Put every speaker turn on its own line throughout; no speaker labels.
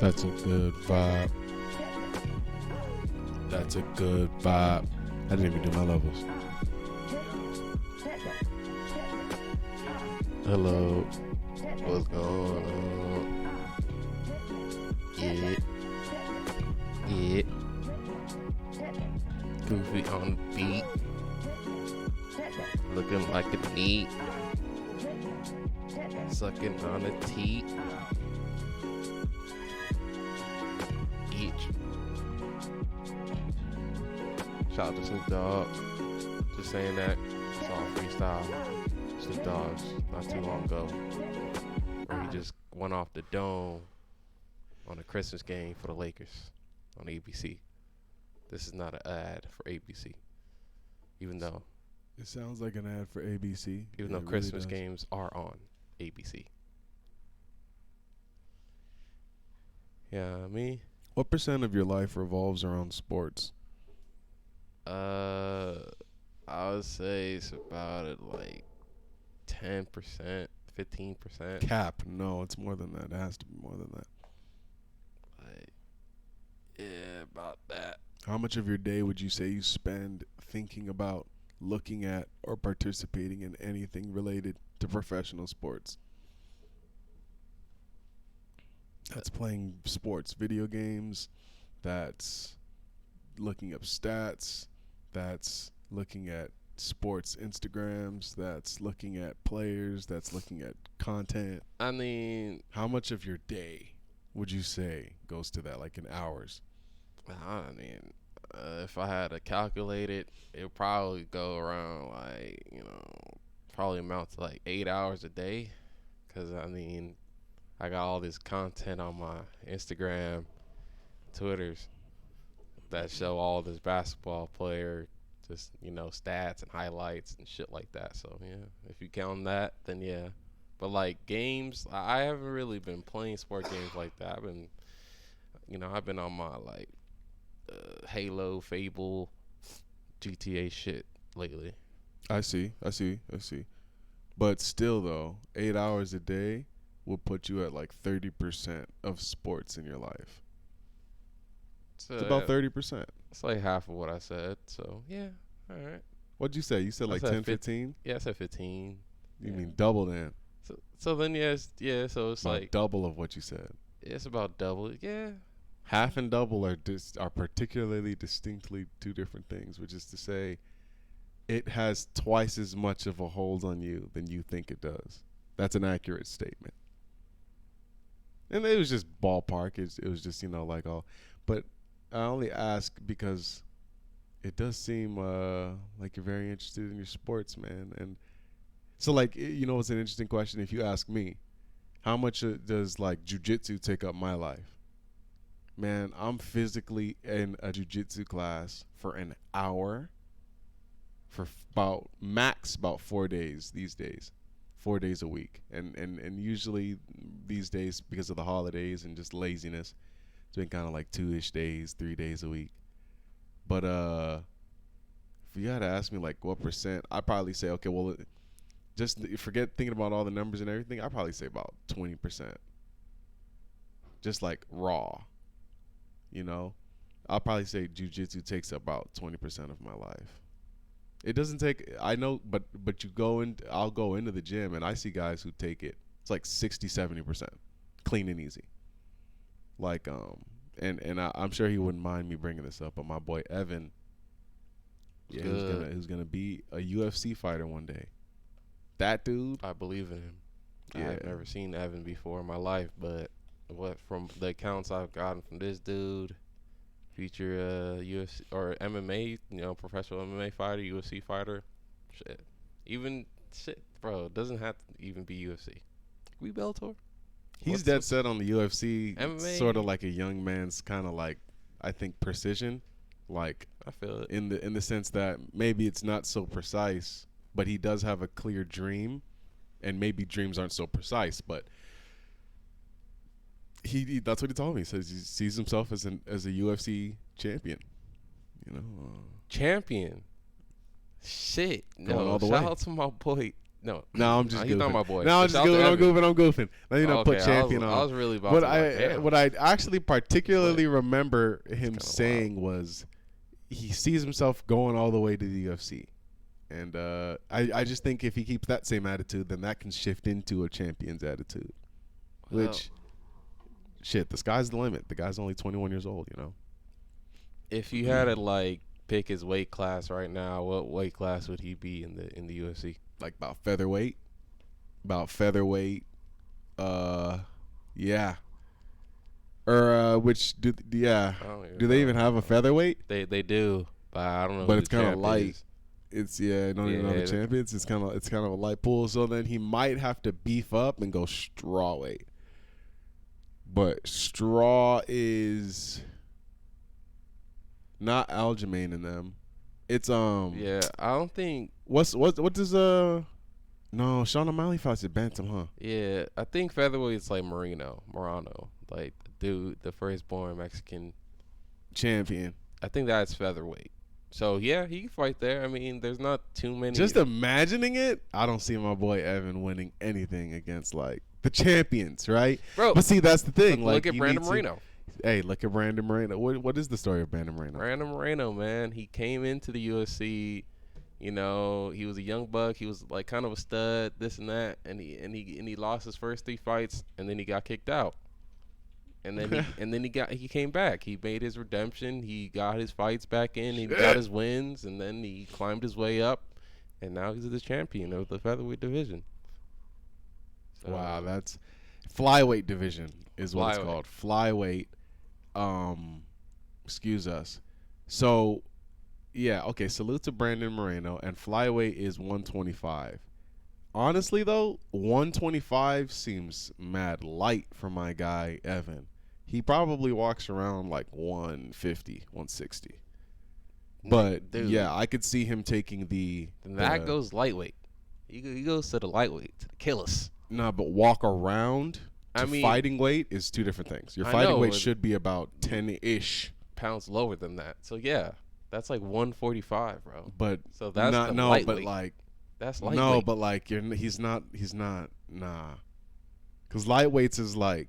That's a good vibe. That's a good vibe. I didn't even do my levels. Hello. What's going on? Yeah. Yeah. Goofy on the beat. Looking like a neat. Sucking on a teat. Each. Shout out to Snoop Dogg. Just saying that. It's all freestyle. Snoop Dogg's not too long ago. Where he just went off the dome on a Christmas game for the Lakers on ABC. This is not an ad for ABC. Even though
It sounds like an ad for ABC.
even though Christmas games are on ABC. Yeah, me.
What percent of your life revolves around sports?
I would say it's about at like 10%, 15%.
Cap. No, it's more than that. It has to be more than that.
Like, yeah, about that.
How much of your day would you say you spend thinking about, looking at, or participating in anything related to professional sports? That's playing sports, video games. That's looking up stats. That's looking at sports Instagrams. That's looking at players. That's looking at content.
I mean,
How much of your day would you say goes to that, like in hours?
if I had to calculate it, it would probably go around probably amount to like 8 hours a day. Cause I got all this content on my Instagram, Twitters that show all this basketball player, just stats and highlights and shit like that. So yeah, if you count that, then yeah. But like games, I haven't really been playing sport games like that. I've been on my Halo, Fable, GTA shit lately.
I see. But still, though, 8 hours a day will put you at like 30% of sports in your life.
So,
It's about 30%.
It's like half of what I said. So yeah, all right.
What'd you say? You said
I
like
said
10, 15?
Yeah, I said 15.
You
Yeah.
mean double then?
So then yeah. So it's
About
like
double of what you said.
it's about double. Yeah.
Half and double are particularly distinctly two different things, which is to say it has twice as much of a hold on you than you think it does. That's an accurate statement. And it was just ballpark. It was just, but I only ask because it does seem like you're very interested in your sports, man. And so, it's an interesting question. If you ask me, how much does jujitsu take up my life? Man, I'm physically in a jujitsu class for an hour for about 4 days these days. 4 days a week. And usually these days, because of the holidays and just laziness, it's been kind of like 2-ish days, 3 days a week. But if you had to ask me what percent, I'd probably say, okay, well, just forget thinking about all the numbers and everything. I'd probably say about 20%. Just raw. I'll probably say jiu-jitsu takes about 20% of my life. It doesn't take, I know, but I'll go into the gym and I see guys who take it. It's like 60, 70%, clean and easy. I'm sure he wouldn't mind me bringing this up, but my boy Evan, who's gonna be a UFC fighter one day. That dude,
I believe in him.
Yeah.
I've never seen Evan before in my life, but from the accounts I've gotten from this dude, future UFC or MMA, professional MMA fighter, UFC fighter, bro, it doesn't have to even be UFC. We Bellator.
he's dead set on the UFC.
MMA?
Sort of like a young man's kind of I think precision,
I feel it.
in the sense that maybe it's not so precise, but he does have a clear dream, and maybe dreams aren't so precise, but he that's what he told me. He says he sees himself as a UFC champion.
Champion. Shit.
Going
No,
all the
shout
way.
out to my boy No,
No, I'm just
he's not
goofing.
my boy.
No, I'm
But
just
shout out to
goofing. I'm
Evan.
goofing. I'm goofing. Let me not
Okay,
put champion
I
on.
was really about
What
to be like,
I
damn.
what I actually particularly
But
remember
it's
him
kind of wild.
saying was he sees himself going all the way to the UFC. And I just think if he keeps that same attitude, then that can shift into a champion's attitude.
Well,
Which, shit, the sky's the limit. The guy's only 21 years old,
if you had to like pick his weight class right now, what weight class would he be in the UFC?
Like about featherweight. About featherweight. Uh, yeah. Or, yeah.
I don't even
Do they
know.
even have a featherweight?
They do, but I don't know
But
who the
it's kind of
champ
light.
is.
It's I don't even know the
Yeah,
champions. It's kind of a light pool. So then he might have to beef up and go straw weight. But straw is not Aljamain in them. It's
yeah. I don't think.
what does no Sean O'Malley fights at bantam, huh?
Yeah, I think featherweight's like Morano, like the dude, the firstborn Mexican.
Champion.
I think that's featherweight. So yeah, he can fight there. I mean, there's not too many.
Just imagining it, I don't see my boy Evan winning anything against like the champions, right?
Bro,
But see, that's the thing.
look at
you
Brandon
need to-
Moreno.
Hey, look at Brandon Moreno. What is the story of Brandon Moreno?
Brandon Moreno, man, he came into the UFC. You know, he was a young buck. He was like kind of a stud, this and that, and he lost his first 3 fights, and then he got kicked out. And then he came back. He made his redemption. He got his fights back in. He got his wins, and then he climbed his way up, and now he's the champion of the featherweight division. So,
Wow, that's flyweight division is what it's
Flyweight.
called. Flyweight. Excuse us. So, yeah, okay. Salute to Brandon Moreno, and flyweight is 125. Honestly, though, 125 seems mad light for my guy Evan. He probably walks around like 150, 160. But
dude,
yeah, I could see him taking
then that goes lightweight. He goes to the lightweight, to the killers.
Nah, but walk around to
I mean,
fighting weight is two different things. Your
I
fighting
know,
weight
but-
should be about 10-ish,
pounds lower than that. So yeah, that's like 145, bro.
but
So that's
not
the
no,
lightweight.
but like
That's lightweight.
no, but like he's not nah. Cuz lightweights is like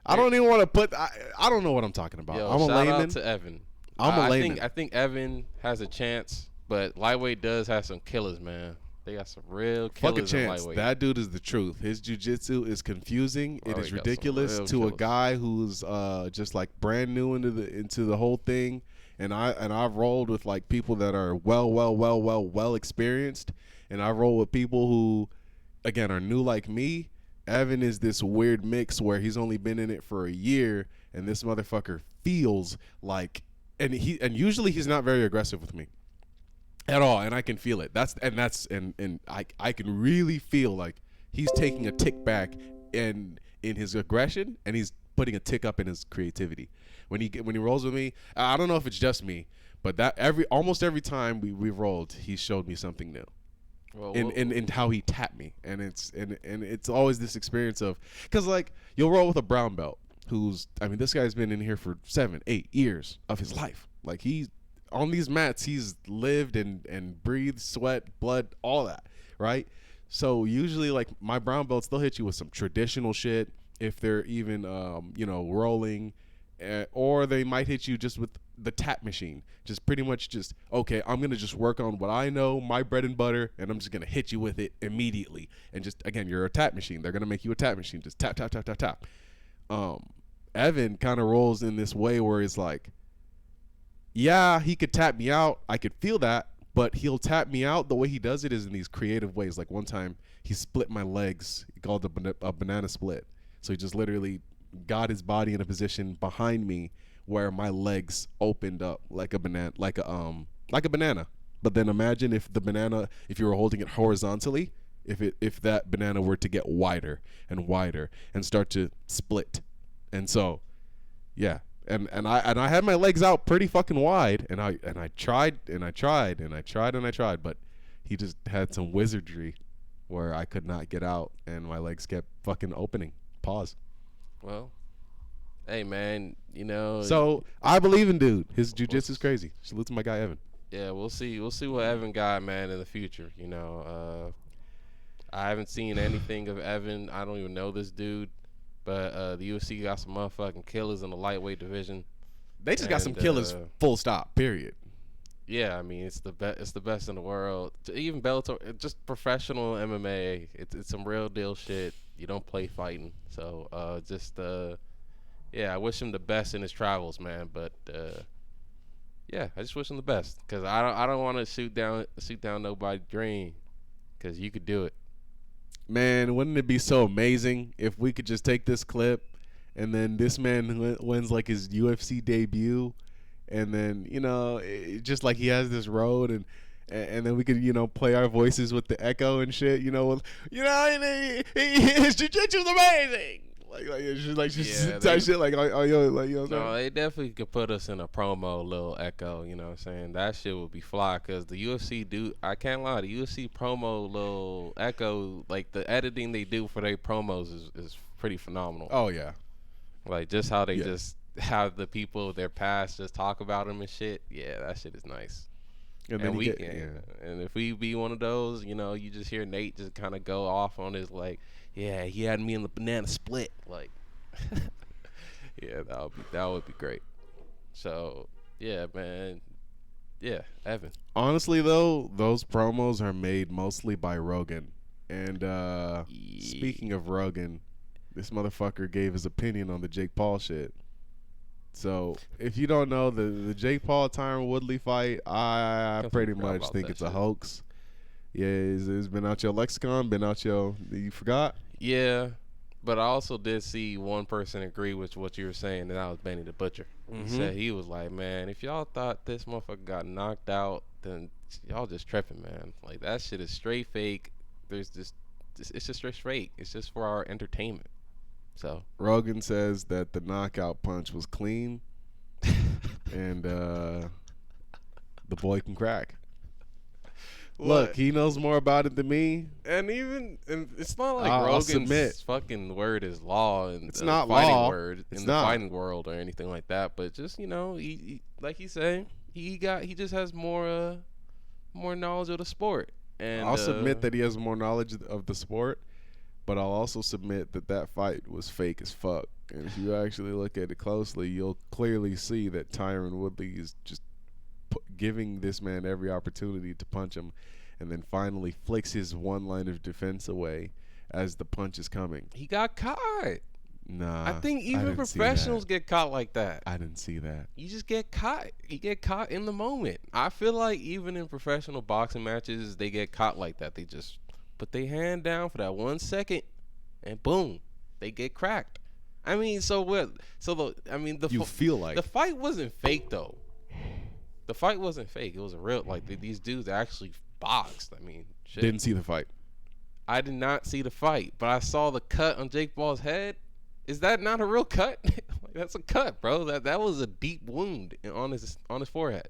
I don't even want to put I don't know what I'm talking about.
Yo,
I'm a
shout
layman.
out to Evan.
I'm a
I
layman.
think Evan has a chance, but lightweight does have some killers, man. They got some real
Fuck a
killers in
chance.
lightweight.
That dude is the truth. His jiu-jitsu is confusing.
Oh,
It
he
is
got some
ridiculous
real
to a
killers.
guy who's just like brand new into the whole thing. And I've rolled with like people that are well experienced, and I roll with people who again are new like me. Evan is this weird mix where he's only been in it for a year, and this motherfucker feels like and usually he's not very aggressive with me at all, and I can feel it. And I can really feel like he's taking a tick back in his aggression, and he's putting a tick up in his creativity. When he rolls with me, I don't know if it's just me, but that almost every time we've rolled, he showed me something new.
Well,
In how he tapped me, and it's always this experience of because like you'll roll with a brown belt this guy's been in here for 7-8 years of his life. Like he's on these mats, he's lived and breathed sweat, blood, all that, right? So usually like my brown belts, they'll hit you with some traditional shit if they're even rolling, or they might hit you just with the tap machine, just pretty much just okay, I'm gonna just work on what I know, my bread and butter, and I'm just gonna hit you with it immediately. And just again, you're a tap machine. They're gonna make you a tap machine. Just tap tap tap tap tap. Evan kind of rolls in this way where it's like, yeah, he could tap me out. I could feel that, but he'll tap me out. The way he does it is in these creative ways. Like one time, he split my legs. He called it a banana split. So he just literally got his body in a position behind me where my legs opened up like a banana, like a banana. But then imagine if if you were holding it horizontally, if that banana were to get wider and wider and start to split. And so, yeah, and I had my legs out pretty fucking wide, and I tried, but he just had some wizardry where I could not get out, and my legs kept fucking opening. Pause.
well, hey man,
So I believe in dude. His jujitsu is crazy. Salute to my guy Evan.
yeah, we'll see what Evan got, man, in the future. I haven't seen anything of Evan. I don't even know this dude. But the UFC got some motherfucking killers in the lightweight division.
They just got some
And
killers. Full stop. Period.
yeah, I mean it's the best. It's the best in the world. Even Bellator, just professional MMA. It's some real deal shit. You don't play fighting. So yeah, I wish him the best in his travels, man. But yeah, I just wish him the best because I don't want to shoot down nobody's dream because you could do it.
Man, wouldn't it be so amazing if we could just take this clip and then this man wins like his UFC debut, and then just like he has this road, and then we could play our voices with the echo and shit. His jiu-jitsu is amazing.
Yeah,
type shit like yo like
No, they definitely could put us in a promo little echo, you know what I'm saying? That shit would be fly because the UFC I can't lie, the UFC promo little echo, like the editing they do for their promos is pretty phenomenal.
Oh yeah.
Like just how they just have the people of their past just talk about them and shit. Yeah, that shit is nice.
And
And
then
and if we be one of those, you just hear Nate just kind of go off on his like, yeah, he had me in the banana split, like, yeah, that would be great. So yeah, man, yeah, Evan.
Honestly though, those promos are made mostly by Rogan. And speaking of Rogan, this motherfucker gave his opinion on the Jake Paul shit. So if you don't know the Jake Paul Tyron Woodley fight, I pretty much think it's a hoax. Yeah, it's been out your lexicon, been out your. You forgot?
Yeah, but I also did see one person agree with what you were saying, and that was Benny the Butcher. He said he was like, man, if y'all thought this motherfucker got knocked out, then y'all just tripping, man. Like that shit is straight fake. There's it's just straight. It's just for our entertainment. So
Rogan says that the knockout punch was clean, and the boy can crack. Look, he knows more about it than me.
And it's not like Rogan's fucking word is law in
it's
the
not
fighting
law.
word
It's
in the
not.
fighting world or anything like that. But just he like he said, he just has more knowledge of the sport. And
I'll submit that he has more knowledge of the sport, but I'll also submit that fight was fake as fuck. And if you actually look at it closely, you'll clearly see that Tyron Woodley is just giving this man every opportunity to punch him, and then finally flicks his one line of defense away as the punch is coming.
He got caught.
Nah,
I think even professionals get caught like that.
I didn't see that.
You just get caught. You get caught in the moment. I feel like even in professional boxing matches, they get caught like that. They just put their hand down for that 1 second, and boom, they get cracked. I mean, so what? So
You feel like
the fight wasn't fake though. The fight wasn't fake. It was a real these dudes actually boxed. I mean, shit.
Didn't see the fight.
I did not see the fight, but I saw the cut on Jake Paul's head. Is that not a real cut? Like, that's a cut, bro. That was a deep wound on his forehead,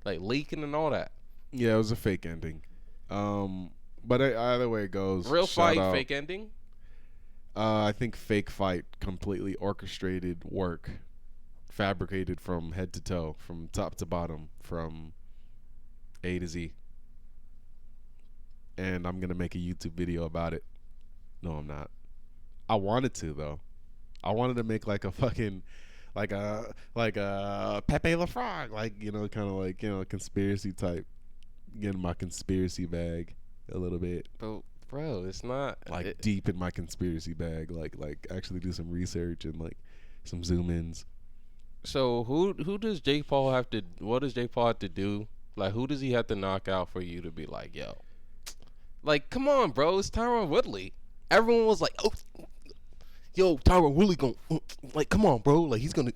like leaking and all that.
Yeah, it was a fake ending. But either way it goes,
Real fight,
out.
fake ending.
I think fake fight, completely orchestrated work, fabricated from head to toe, from top to bottom, from A to Z. And I'm gonna make a YouTube video about it. No, I'm not. I wanted to though. I wanted to make like a fucking, like a Pepe Le Frog, like kind of like conspiracy type, get in my conspiracy bag a little bit.
But bro, it's not
like deep in my conspiracy bag, like actually do some research and like some zoom ins.
So who does Jake Paul have to? What does Jake Paul have to do? Like who does he have to knock out for you to be like, yo? Like, come on, bro, it's Tyron Woodley. Everyone was like, oh, yo, Tyron Woodley gonna like, come on, bro, like he's gonna.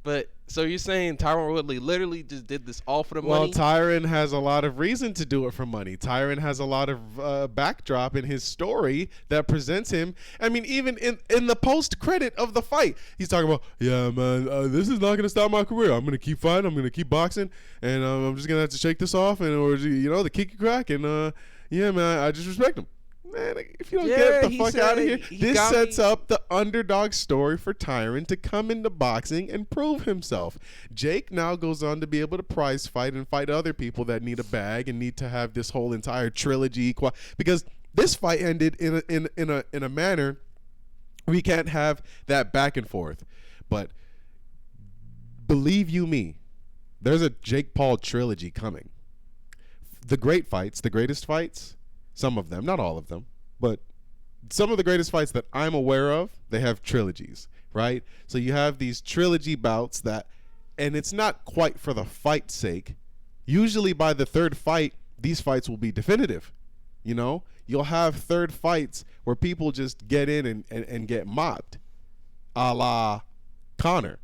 But so you're saying Tyron Woodley literally just did this all for the money?
Well, Tyron has a lot of reason to do it for money. Tyron has a lot of backdrop in his story that presents him. I mean, even in the post credit of the fight, he's talking about, yeah, man, this is not going to stop my career. I'm going to keep fighting. I'm going to keep boxing, and I'm just going to have to shake this off, and or the kick crack, and yeah, man, I just respect him. Man, if you don't get the fuck out of here, this sets up the underdog story for Tyron to come into boxing and prove himself. Jake now goes on to be able to prize fight and fight other people that need a bag and need to have this whole entire trilogy. Because This fight ended in a manner we can't have that back and forth. But believe you me, there's a Jake Paul trilogy coming. The great fights, the greatest fights, some of them, not all of them, but some of the greatest fights that I'm aware of, they have trilogies, right? So you have these trilogy bouts that, and it's not quite for the fight's sake. Usually by the third fight, these fights will be definitive. You know, you'll have third fights where people just get in and get mopped, a la Connor.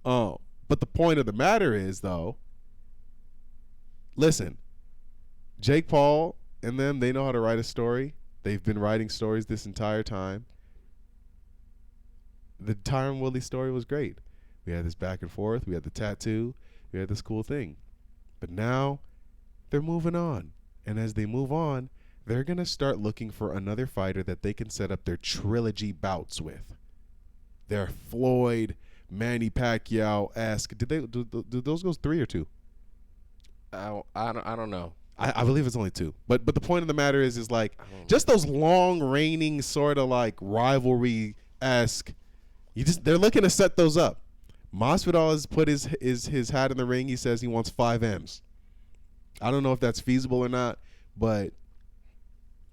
But the point of the matter is, though, listen, Jake Paul and them, they know how to write a story. They've been writing stories this entire time. The Tyron Woodley story was great. We had this back and forth. We had the tattoo. We had this cool thing. But now they're moving on. And as they move on, they're going to start looking for another fighter that they can set up their trilogy bouts with. Their Floyd, Manny Pacquiao-esque. Do those go 3 or 2?
I don't know.
I believe it's only 2. But the point of the matter is like just those long reigning sort of like rivalry-esque. They're looking to set those up. Masvidal has put his hat in the ring. He says he wants 5 M's. I don't know if that's feasible or not, but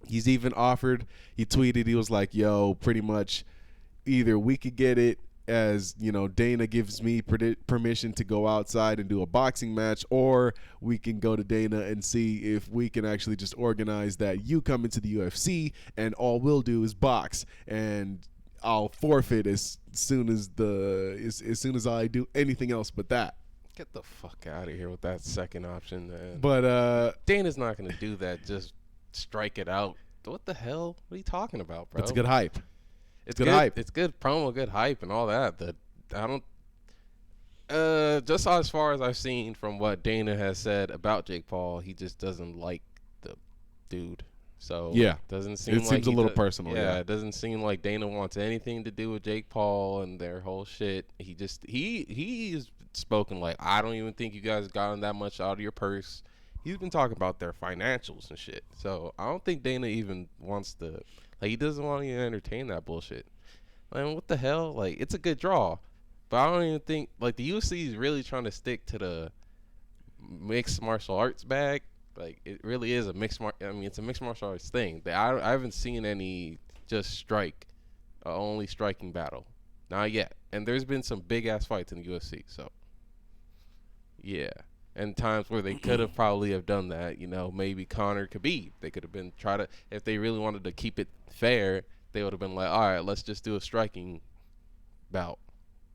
he's even offered. He tweeted, he was like, yo, pretty much either we could get it as, you know, Dana gives me permission to go outside and do a boxing match, or we can go to Dana and see if we can actually just organize that you come into the UFC and all we'll do is box, and I'll forfeit as soon as I do anything else but that.
Get the fuck out of here with that second option, man.
But
Dana's not gonna do that. Just strike it out. What the hell? What are you talking about, bro?
It's good hype.
It's good hype. It's good promo, good hype, and all that. That I don't. Just as far as I've seen from what Dana has said about Jake Paul, he just doesn't like the dude. So
yeah,
doesn't seem.
It seems a little personal.
Yeah, it doesn't seem like Dana wants anything to do with Jake Paul and their whole shit. He's spoken like, I don't even think you guys gotten that much out of your purse. He's been talking about their financials and shit. So I don't think Dana even wants to. Like, he doesn't want to even entertain that bullshit. Like, what the hell? Like, it's a good draw, but I don't even think like the UFC is really trying to stick to the mixed martial arts bag. Like, it really is a it's a mixed martial arts thing. I haven't seen any just only striking battle. Not yet. And there's been some big ass fights in the UFC. So, yeah. And times where they could have probably have done that. You know, maybe Conor Khabib. They could have been if they really wanted to keep it fair, they would have been like, all right, let's just do a striking bout.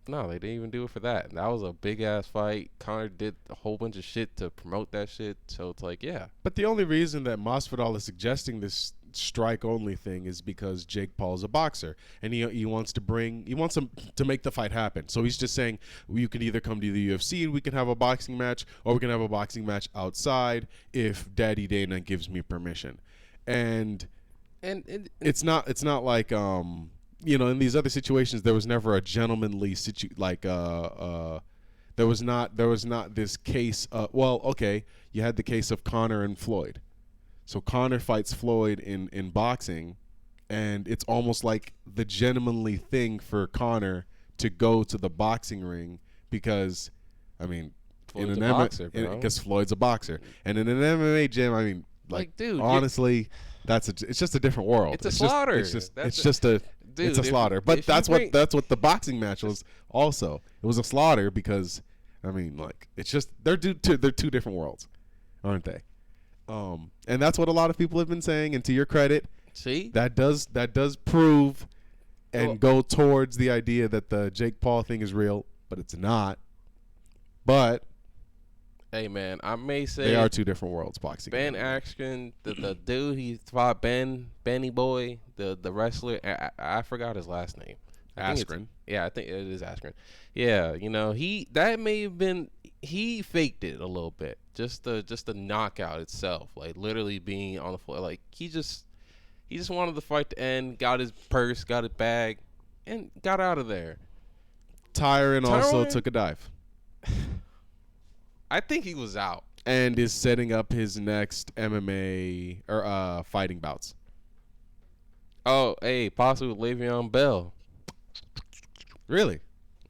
No, they didn't even do it for that. That was a big ass fight. Conor did a whole bunch of shit to promote that shit. So it's like, yeah.
But the only reason that Masvidal is suggesting this strike only thing is because Jake Paul is a boxer, and he wants him to make the fight happen. So he's just saying, well, you can either come to the UFC and we can have a boxing match, or we can have a boxing match outside if Daddy Dana gives me permission. And it's not like you know, in these other situations, there was never a gentlemanly there was not this case. Well, okay, you had the case of Conor and Floyd. So Conor fights Floyd in boxing, and it's almost like the gentlemanly thing for Conor to go to the boxing ring because, I mean, because Floyd's a boxer, and in an MMA gym, I mean, like dude, honestly, it's just a different world.
It's a slaughter.
It's a slaughter. But that's what the boxing match was. Also, it was a slaughter because, I mean, like, it's just they're two different worlds, aren't they? And that's what a lot of people have been saying. And to your credit,
see,
that does prove and go towards the idea that the Jake Paul thing is real, but it's not. But
hey, man, I may say
they are two different worlds. Boxing.
Ben Askren, the dude he fought, Benny Boy, the wrestler. I forgot his last name.
Askren.
Yeah, I think it is Askren. Yeah, you know, that may have been, he faked it a little bit. Just the knockout itself, like literally being on the floor. Like he just wanted the fight to end, got his purse, got his bag, and got out of there.
Tyron also took a dive.
I think he was out.
and is setting up his next MMA or fighting bouts.
Oh, hey, possibly Le'Veon Bell.
Really?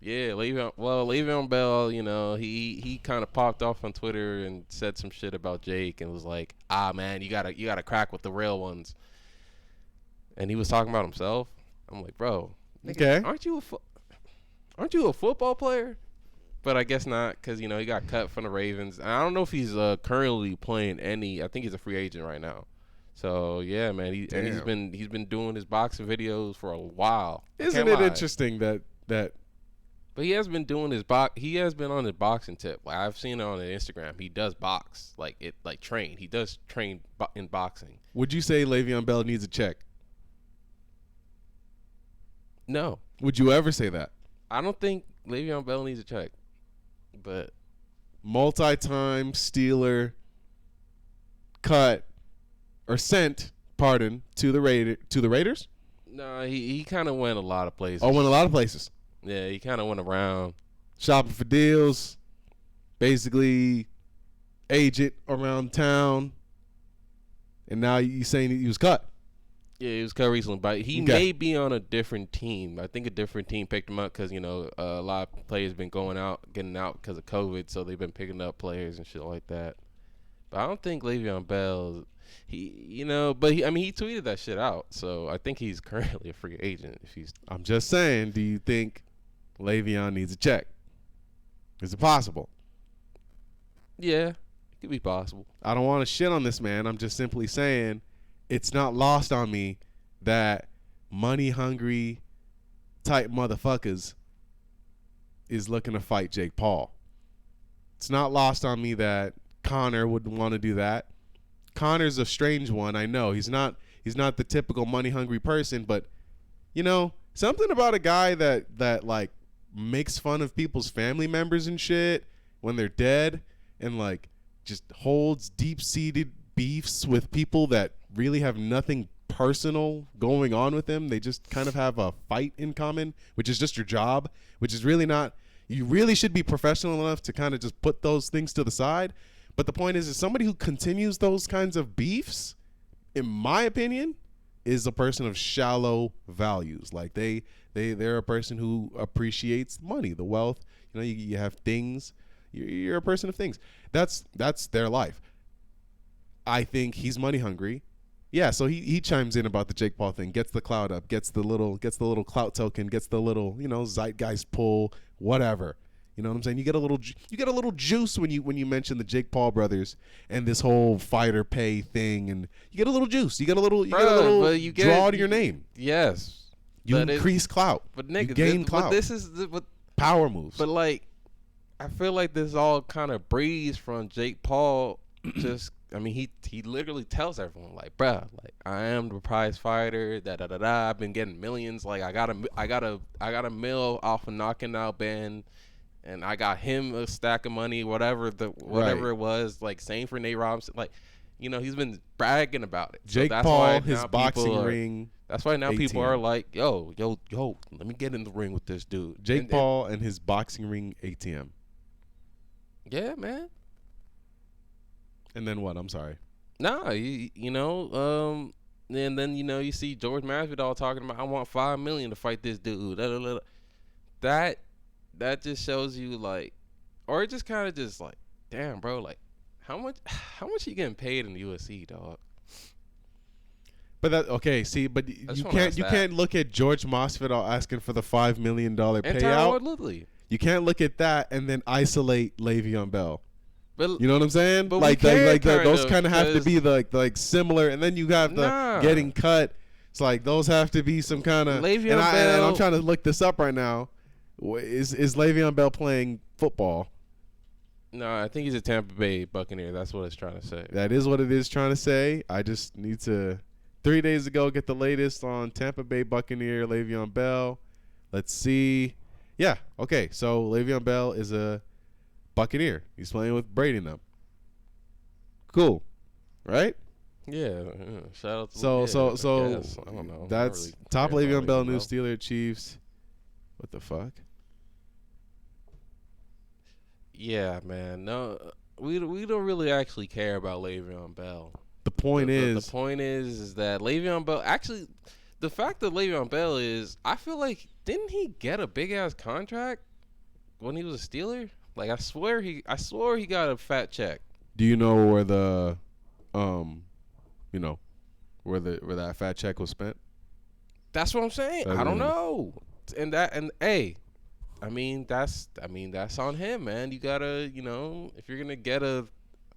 Yeah, Le'Veon Bell, he kind of popped off on Twitter and said some shit about Jake and was like, man, you gotta crack with the real ones. And he was talking about himself. I'm like, bro, nigga,
Okay.
aren't you a football player? But I guess not, because he got cut from the Ravens. And I don't know if he's currently playing any. I think he's a free agent right now. So yeah, man, he's
Damn.
been doing his boxing videos for a while.
Isn't it interesting that
But he has been doing he has been on his boxing tip. Like I've seen it on his Instagram. He does box, train. He does train in boxing.
would you say Le'Veon Bell needs a check?
No,
Would you ever say that?
I don't think Le'Veon Bell needs a check. But
Multi-time Steeler cut or sent, pardon, to the Raiders?
no, he kind of went a lot of places.
Oh, went a lot of places.
Yeah, he kind of went around.
Shopping for deals, basically agent around town, and now you saying he was cut.
Yeah, he was cut recently, but he
Okay.
may be on a different team. I think a different team picked him up because a lot of players been getting out because of COVID, so they've been picking up players and shit like that. But I don't think Le'Veon Bell, he tweeted that shit out, so I think he's currently a free agent. If he's,
I'm just saying, do you think Le'Veon needs a check? Is it possible?
yeah, it could be possible.
I don't want to shit on this man. I'm just simply saying it's not lost on me that money hungry type motherfuckers is looking to fight Jake Paul. It's not lost on me that Connor would want to do that. Connor's a strange one, I know. He's not the typical money hungry person, but something about a guy that like makes fun of people's family members and shit when they're dead and like just holds deep-seated beefs with people that really have nothing personal going on with them. They just kind of have a fight in common, which is just your job, which is really not. You really should be professional enough to kind of just put those things to the side. But the point is somebody who continues those kinds of beefs, in my opinion, is a person of shallow values. Like they're a person who appreciates money, the wealth. You have things. You're a person of things. That's their life. I think he's money hungry. Yeah, so he chimes in about the Jake Paul thing, gets the clout up, gets the little clout token, gets the little zeitgeist pull, whatever. You know what I'm saying? You get a little juice when you mention the Jake Paul brothers and this whole fighter pay thing, and you get a little juice. You get a little draw to your name.
Yes,
You increase clout.
But nigga,
you gain clout.
But this is what
power moves.
But like, I feel like this all kind of breeze from Jake Paul. He literally tells everyone like, bruh, like I am the prize fighter. I've been getting millions. Like I got a mill off of knocking out Ben, and I got him a stack of money. Whatever it was. Like same for Nate Robinson. Like, he's been bragging about it.
Jake
so
Paul, his boxing ring.
That's why now
ATM.
people are like, yo, let me get in the ring with this dude.
Jake Paul and his boxing ring ATM.
Yeah, man.
And then what? I'm sorry.
Nah, and then you see George Masvidal talking about I want $5 million to fight this dude. That just shows you like, or it just kind of just like, damn, bro, like how much you getting paid in the UFC, dog?
But you can't look at George Masvidal asking for the $5 million payout. You can't look at that and then isolate Le'Veon Bell.
But,
you know what I'm saying?
But
those kind of have to be like similar, and then you have the getting cut. It's like those have to be some kind of. And I'm trying to look this up right now. Is Le'Veon Bell playing football?
No, I think he's a Tampa Bay Buccaneer. That's what it's trying to say.
That is what it is trying to say. I just need to 3 days ago get the latest on Tampa Bay Buccaneer Le'Veon Bell. Let's see. Yeah. Okay. So Le'Veon Bell is a Buccaneer. He's playing with Brady and them. Cool, right?
Yeah. Shout out to
So
I don't know.
That's
really
top Le'Veon Bell news.
Bell.
Steelers Chiefs. What the fuck?
Yeah, man. No, we don't really actually care about Le'Veon Bell.
The point
The
is,
point is that Le'Veon Bell actually, the fact that Le'Veon Bell is, I feel like, didn't he get a big ass contract when he was a Steeler? Like I swore he got a fat check.
do you know where the, you know, where that fat check was spent?
That's what I'm saying. I don't know. And hey, that's on him, man. You gotta, if you're gonna get a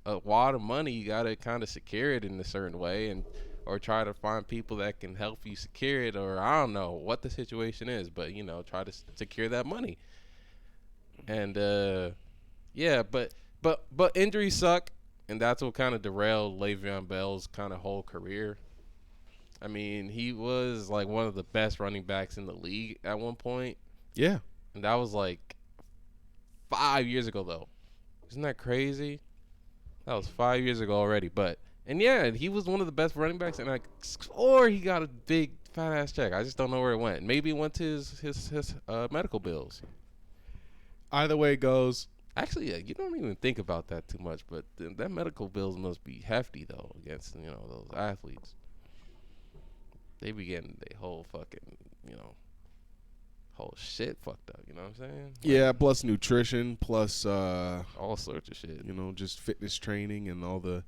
wad of money, you gotta kind of secure it in a certain way, and or try to find people that can help you secure it, or I don't know what the situation is, but try to secure that money. And yeah, but injuries suck, and that's what kind of derailed Le'Veon Bell's kind of whole career. I mean, he was like one of the best running backs in the league at one point.
Yeah.
And that was like 5 years ago, though. Isn't that crazy? That was 5 years ago already. And yeah, he was one of the best running backs, and or he got a big fat ass check. I just don't know where it went. Maybe it went to his medical bills.
Either way it goes.
Actually, yeah, you don't even think about that too much, but that medical bills must be hefty though against those athletes. They be getting their whole fucking whole shit fucked up. You know what I'm saying?
Yeah, plus nutrition, plus
All sorts of shit.
just fitness training and all the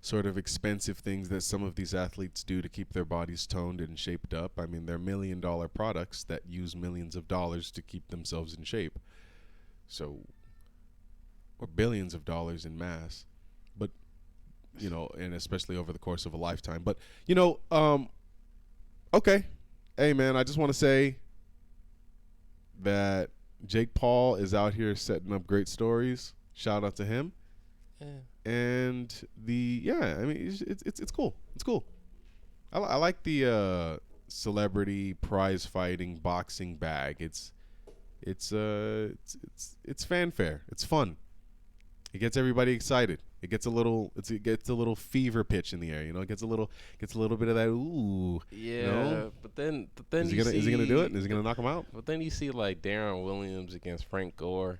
sort of expensive things that some of these athletes do to keep their bodies toned and shaped up. I mean, they're $1 million products that use millions of dollars to keep themselves in shape. So, or billions of dollars in mass, but and especially over the course of a lifetime. But okay, hey man, I just want to say that Jake Paul is out here setting up great stories. Shout out to him.
Yeah.
And I mean, it's cool. It's cool. I like the celebrity prize fighting boxing bag. It's fanfare. It's fun. It gets everybody excited. It gets a little fever pitch in the air. It gets a little bit of that ooh.
Yeah, but then
is he gonna do it? Is he gonna knock him out?
But then you see like Darren Williams against Frank Gore,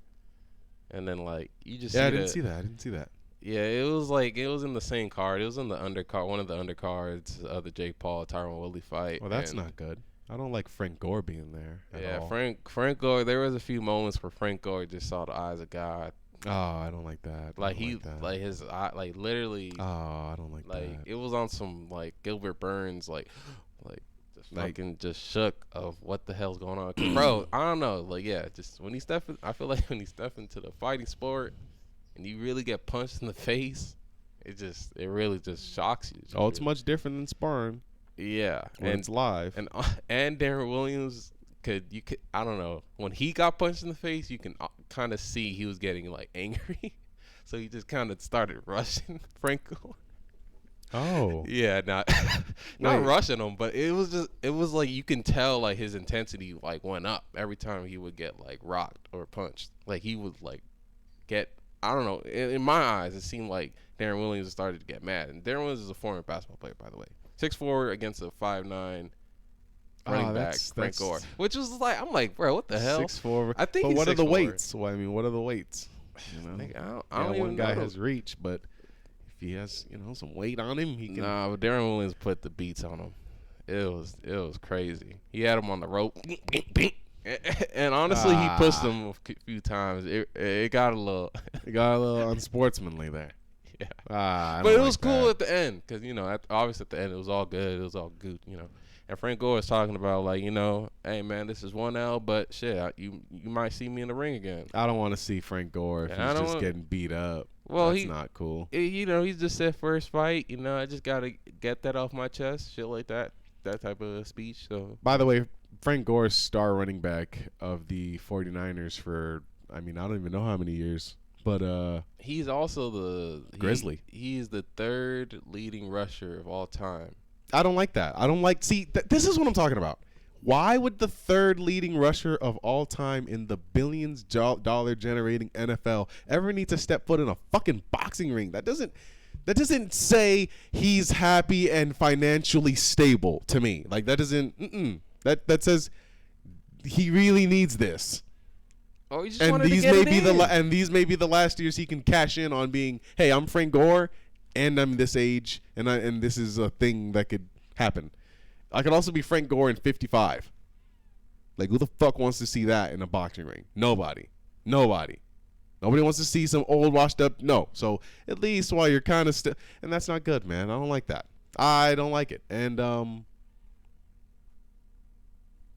and then like you just
I didn't see that.
Yeah, it was in the same card. It was in the undercard, one of the undercards of the Jake Paul Tyron Woodley fight.
Well, that's not good. I don't like Frank Gore being there. At all.
Frank Gore. There was a few moments where Frank Gore just saw the eyes of God.
Oh, I don't like that.
His eye, like literally.
Oh, I don't like that.
Like it was on some like Gilbert Burns, like just fucking just shook of what the hell's going on. 'Cause, bro, I don't know. Like just when he I feel like when he step into the fighting sport, and you really get punched in the face, it really just shocks you.
It's much different than sparring.
Yeah,
when it's live.
And Darren Williams I don't know, when he got punched in the face, you can kind of see he was getting like angry, so he just kind of started rushing Franco.
Oh,
yeah, not rushing him, but it was like you can tell like his intensity like went up every time he would get like rocked or punched. Like he would like get, I don't know, in my eyes it seemed like Darren Williams started to get mad. And Darren Williams is a former basketball player, by the way. 6'4" against a 5'9" running back, Frank Gore. Which was like, I'm like, bro, what the hell?
6'4".
I think.
But
he's
what are the
6'4".
weights? Well, I mean, what are the weights?
I don't even
one guy
know.
has reach, but if he has, some weight on him, he can.
Nah, but Darren Williams put the beats on him. It was crazy. He had him on the rope. And honestly, he pushed him a few times. It got a little.
It got a little unsportsmanly there.
Yeah. But it was cool at the end because obviously at the end it was all good. It was all good. And Frank Gore was talking about like hey man, this is 1L, but shit, you might see me in the ring again.
I don't want to see Frank Gore if he's just getting beat up. Well, that's not cool.
He's just said first fight. I just gotta get that off my chest. Shit like that. That type of speech. So.
By the way, Frank Gore's star running back of the 49ers for, I don't even know how many years. But
he's also the
Grizzly.
He's the third leading rusher of all time.
I don't like that. I don't like. This is what I'm talking about. Why would the third leading rusher of all time in the billions dollar generating NFL ever need to step foot in a fucking boxing ring? That doesn't say he's happy and financially stable to me. Like that doesn't. That says he really needs this.
Or he just
And
wanted to
these
get
may
it
be
in.
and these may be the last years he can cash in on being, hey, I'm Frank Gore, and I'm this age, and this is a thing that could happen. I could also be Frank Gore in 55. Like, who the fuck wants to see that in a boxing ring? Nobody. Nobody wants to see some old washed up. No. So at least while you're kind of still, and that's not good, man. I don't like that. I don't like it. And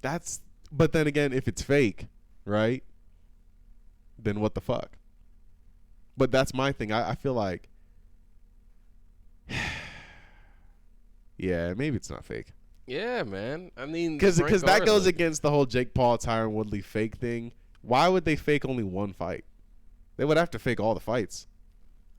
that's. But then again, if it's fake, right? Then what the fuck? But that's my thing. I feel like, yeah, maybe it's not fake.
Yeah, man. I mean,
Because that goes
like,
against the whole Jake Paul, Tyron Woodley fake thing. Why would they fake only one fight? They would have to fake all the fights.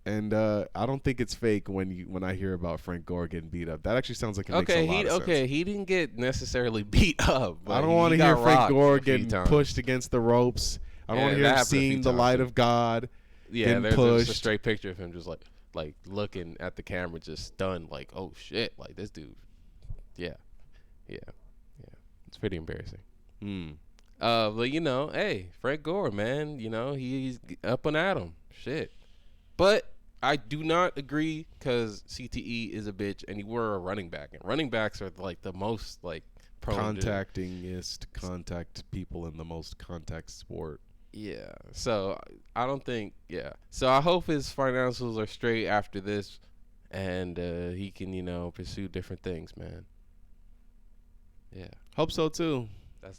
And I don't think it's fake when I hear about Frank Gore getting beat up. That actually sounds like it makes a lot of sense.
He didn't get necessarily beat up.
I don't want to hear Frank Gore getting pushed against the ropes. I don't want to hear him seeing the light of God.
Yeah, there's a straight picture of him just like looking at the camera, just stunned, like, oh shit, like this dude. Yeah. It's pretty embarrassing. But hey, Frank Gore, man, he's up and at him. Shit. But I do not agree because CTE is a bitch, and you were a running back, and running backs are like the most like prone
contactingest contact people in the most contact sport.
Yeah. So I don't think. Yeah. So I hope his financials are straight after this, and he can pursue different things, man. Yeah.
Hope so too.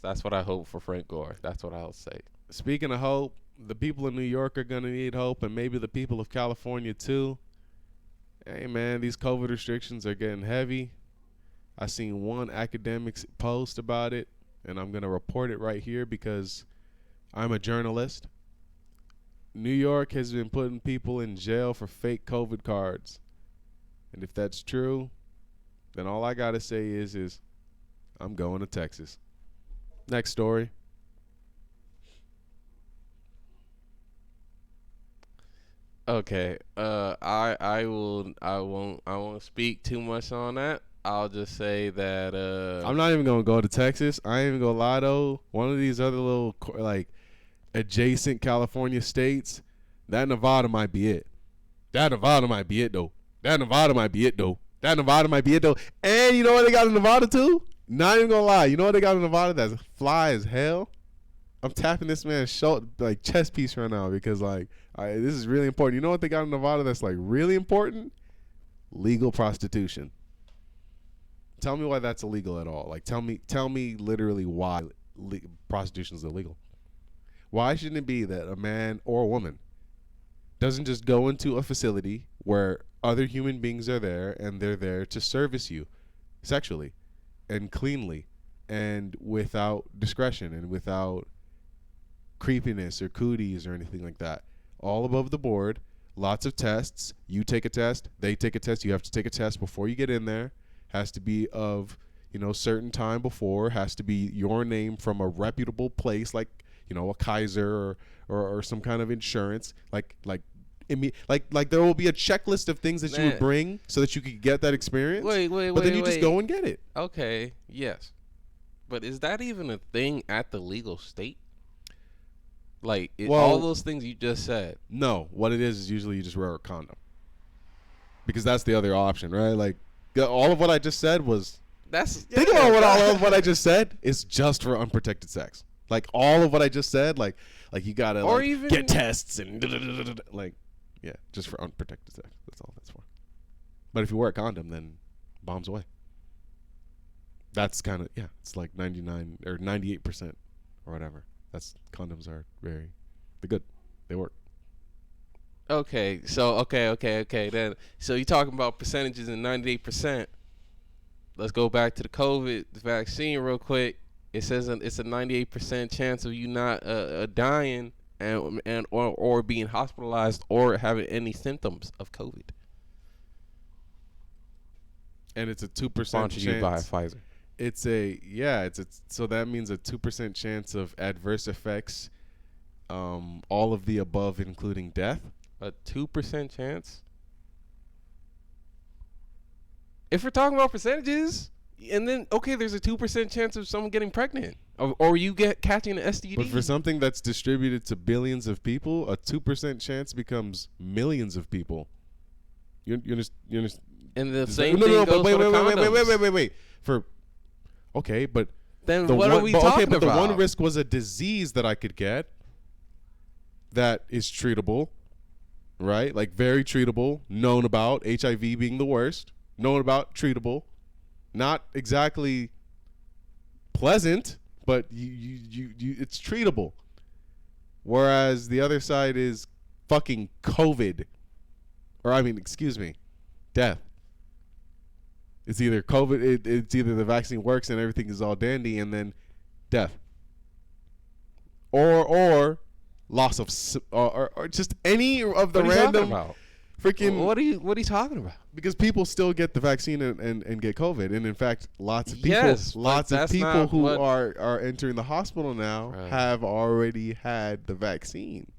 That's what I hope for Frank Gore. That's what I'll say.
Speaking of hope, the people in New York are gonna need hope, and maybe the people of California too. Hey man, these COVID restrictions are getting heavy. I seen one academic post about it, and I'm gonna report it right here because I'm a journalist. New York has been putting people in jail for fake COVID cards, and if that's true, then all I gotta say is I'm going to Texas. Next story.
Okay. I won't speak too much on that. I'll just say that
I'm not even gonna go to Texas. I ain't even gonna lie though. One of these other little like adjacent California states, that Nevada might be it. That Nevada might be it though. And you know what they got in Nevada too? Not even gonna lie. You know what they got in Nevada that's fly as hell? I'm tapping this man's shoulder, like chest piece right now because this is really important. You know what they got in Nevada that's like really important? Legal prostitution. Tell me why that's illegal at all. Like tell me literally why prostitution is illegal. Why shouldn't it be that a man or a woman doesn't just go into a facility where other human beings are there and they're there to service you sexually and cleanly and without discretion and without creepiness or cooties or anything like that. All above the board, lots of tests. You take a test, they take a test. You have to take a test before you get in there. Has to be of, certain time before. Has to be your name from a reputable place like, a Kaiser or some kind of insurance. Like there will be a checklist of things that you would bring so that you could get that experience. But then you just go and get it.
Okay, yes. But is that even a thing at the legal state? Like, all those things you just said.
No, what it is usually you just wear a condom. Because that's the other option, right? Like, all of what I just said was... Think about all of what I just said is just for unprotected sex. Like, all of what I just said, like you gotta get tests and... yeah, just for unprotected sex. That's all that's for. But if you wear a condom, then bombs away. That's kind of, it's like 99 or 98% or whatever. Condoms are they're good. They work.
Okay, so okay. Then so you're talking about percentages in 98%. Let's go back to the COVID vaccine real quick. It says it's a 98% chance of you not dying or being hospitalized or having any symptoms of COVID.
And it's a 2%
Sponsored
chance.
You by Pfizer.
So that means a 2% chance of adverse effects, all of the above, including death.
A 2% chance. If we're talking about percentages, And then okay, there's a 2% chance of someone getting pregnant, or you get catching an STD.
But for something that's distributed to billions of people, a 2% chance becomes millions of people. You understand?
And the same thing goes
but wait,
for the condoms.
wait. For okay, but
Then what are we talking
but
about?
the one risk was a disease that I could get that is treatable, right? Like very treatable, known about, HIV being the worst, known about, treatable, not exactly pleasant, but you it's treatable. Whereas the other side is fucking COVID, or I mean, excuse me, death. It's either COVID, it's either the vaccine works and everything is all dandy, and then death, or loss of, or just any of the
What are you talking
random
about?
freaking.
What are you talking about?
Because people still get the vaccine and get COVID, and in fact, lots of people,
Yes, but
lots of
that's
people
not
who
what-
are entering the hospital now
Right.
have already had the vaccine,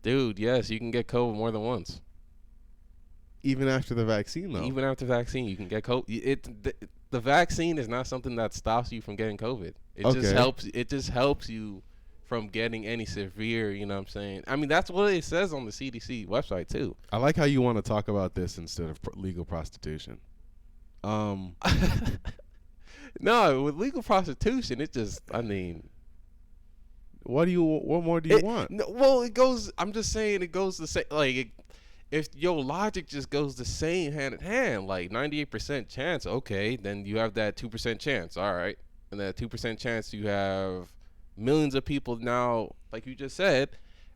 Dude, yes, you can get COVID more than once.
even after the vaccine, though.
Even after vaccine, you can get COVID. The vaccine is not something that stops you from getting COVID. It just
Okay.
helps. It just helps you from getting any severe. You know what I'm saying? I mean, that's what it says on the CDC website too.
I like how you want to talk about this instead of legal prostitution.
No, with legal prostitution, it just. I mean,
What more do you want?
No, well, it goes. I'm just saying, it goes the same. If your logic just goes the same hand in hand, like 98% chance, okay, then you have that 2% chance, all right, and that 2% chance you have millions of people now, like you just said,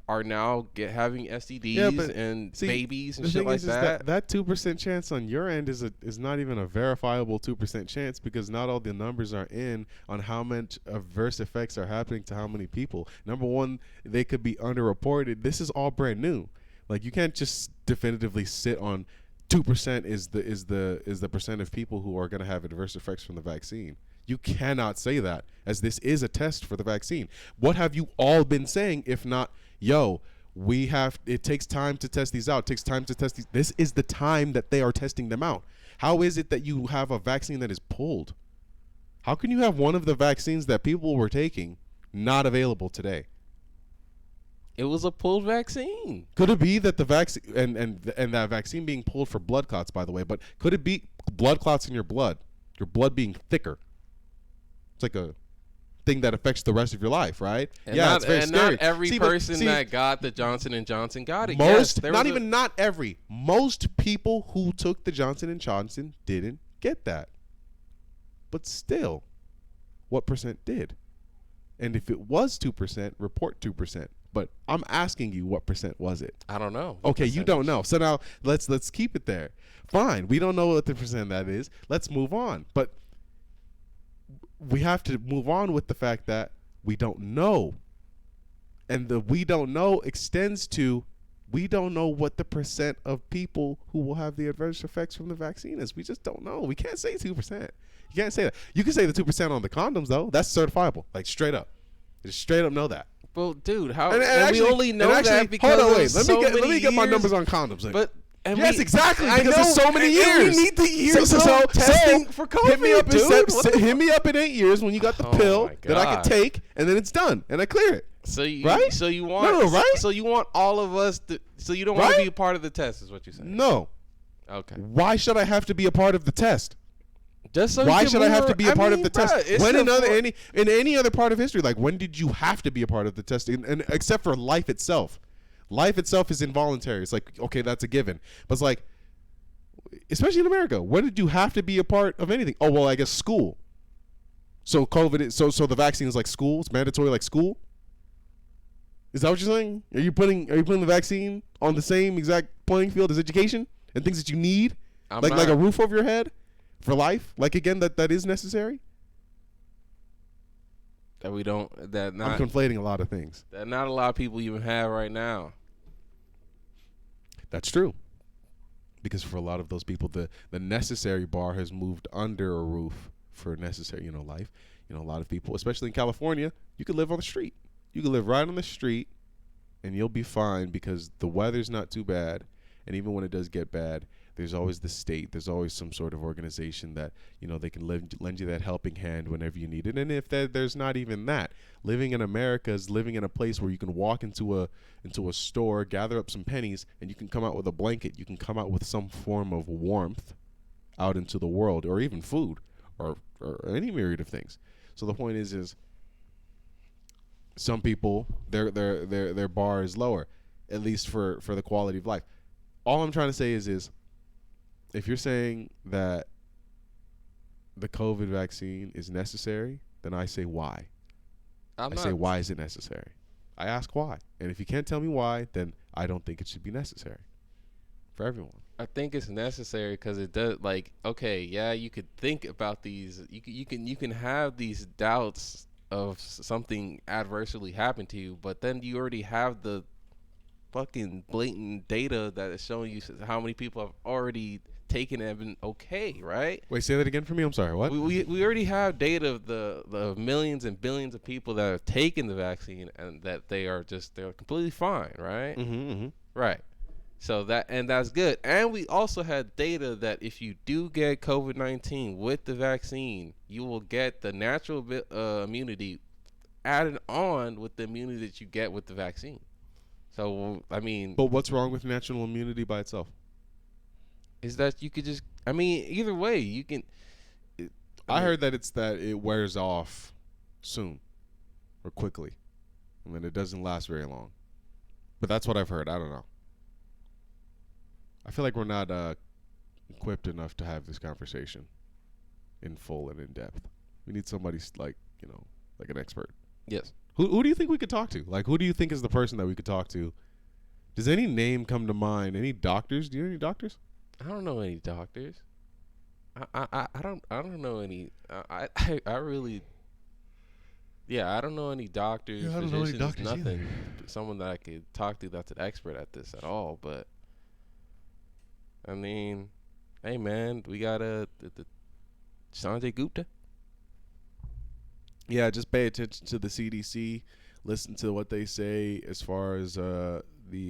are now having STDs and babies and
the
shit
thing
like
is
that.
that 2% chance on your end is not even a verifiable 2% chance, because not all the numbers are in on how much adverse effects are happening to how many people. Number one, they could be underreported. This is all brand new. Like, you can't just definitively sit on 2% is the percent of people who are going to have adverse effects from the vaccine. You cannot say that, as this is a test for the vaccine. What have you all been saying if not, yo, it takes time to test these out. It takes time to test these. This is the time that they are testing them out. How is it that you have a vaccine that is pulled? How can you have one of the vaccines that people were taking not available today?
It was a pulled vaccine.
Could it be that the vaccine and that vaccine being pulled for blood clots, by the way, but could it be blood clots in your blood being thicker? It's like a thing that affects the rest of your life, right?
And
yeah,
not,
it's very
and
scary.
not every person that got the Johnson & Johnson got it.
Most,
yes,
not every. Most people who took the Johnson & Johnson didn't get that. But still, what percent did? And if it was 2%, report 2%. But I'm asking you, what percent was it?
I don't know.
Okay, you don't know. So now let's keep it there. Fine, we don't know what the percent that is. Let's move on. But we have to move on with the fact that we don't know. And the we don't know extends to we don't know what the percent of people who will have the adverse effects from the vaccine is. We just don't know. We can't say 2%. You can't say that. You can say the 2% on the condoms, though. That's certifiable. Like, straight up. Just straight up know that.
Well, dude, how?
And actually,
we only know that because
hold on,
of
wait. Let me get my
years.
numbers on condoms. Like,
But
yes, exactly.
I
Because
know,
there's so many
and
years.
we need the years of testing for COVID,
hit me up
dude.
hit me up in 8 years when you got the
Oh
pill
my
that I
God.
can take, and then it's done, and I clear it.
So you,
Right?
So you want
No, right?
So you want all of us to? So you don't want to
Right?
be a part of the test, is what you're saying?
No.
Okay.
Why should I have to be a part of the test?
Just so
Why
you can
should I have
move
to be a
around.
part
I
of
mean,
the
bruh,
test?
it's
When
the
in any other part of history, like, when did you have to be a part of the test? And except for life itself. Life itself is involuntary. It's like, okay, that's a given. But it's like, especially in America, when did you have to be a part of anything? Oh, well, I guess school. So COVID is, so the vaccine is like school. It's mandatory like school. Is that what you're saying? Are you putting the vaccine on the same exact playing field as education and things that you need,
I'm
like
not.
a roof over your head for life? Like, again, that is necessary.
That we don't. That
I'm
not.
conflating a lot of things.
That not a lot of people even have right now.
That's true. Because for a lot of those people, the necessary bar has moved under a roof for necessary, life. A lot of people, especially in California, you could live on the street. You could live right on the street, and you'll be fine because the weather's not too bad, And even when it does get bad, there's always the state. There's always some sort of organization that they can lend you that helping hand whenever you need it. And if there's not even that, living in America is living in a place where you can walk into a store, gather up some pennies, and you can come out with a blanket. You can come out with some form of warmth out into the world, or even food, or any myriad of things. So the point is some people their bar is lower, at least for the quality of life. All I'm trying to say is if you're saying that the COVID vaccine is necessary, then I say why.
I'm
I
not.
say, why is it necessary? I ask why. And if you can't tell me why, then I don't think it should be necessary for everyone.
I think it's necessary because it does. Like, okay, yeah, you could think about these. You can have these doubts of something adversely happen to you, but then you already have the fucking blatant data that is showing you how many people have already taken it and been okay, right?
Wait, say that again for me. I'm sorry. What?
We already have data of the millions and billions of people that have taken the vaccine and that they're completely fine, right?
Mm-hmm.
Right. So that's good. And we also had data that if you do get COVID-19 with the vaccine, you will get the natural immunity added on with the immunity that you get with the vaccine. So I mean,
But what's wrong with natural immunity by itself?
is that you could just, I mean, either way you can.
I heard that it's that it wears off soon or quickly, and then it doesn't last very long. But that's what I've heard. I don't know. I feel like we're not equipped enough to have this conversation in full and in depth. We need somebody like an expert.
Yes.
Who do you think we could talk to? Like, who do you think is the person that we could talk to? Does any name come to mind? Any doctors? Do you know any doctors?
I don't know any doctors. I don't know any. I really. Yeah, I don't know any doctors,
Yeah, I don't know any
physicians,
doctors
nothing.
either.
Someone that I could talk to that's an expert at this at all. But I mean, hey man, we got the Sanjay Gupta.
Yeah, just pay attention to the CDC. Listen to what they say as far as the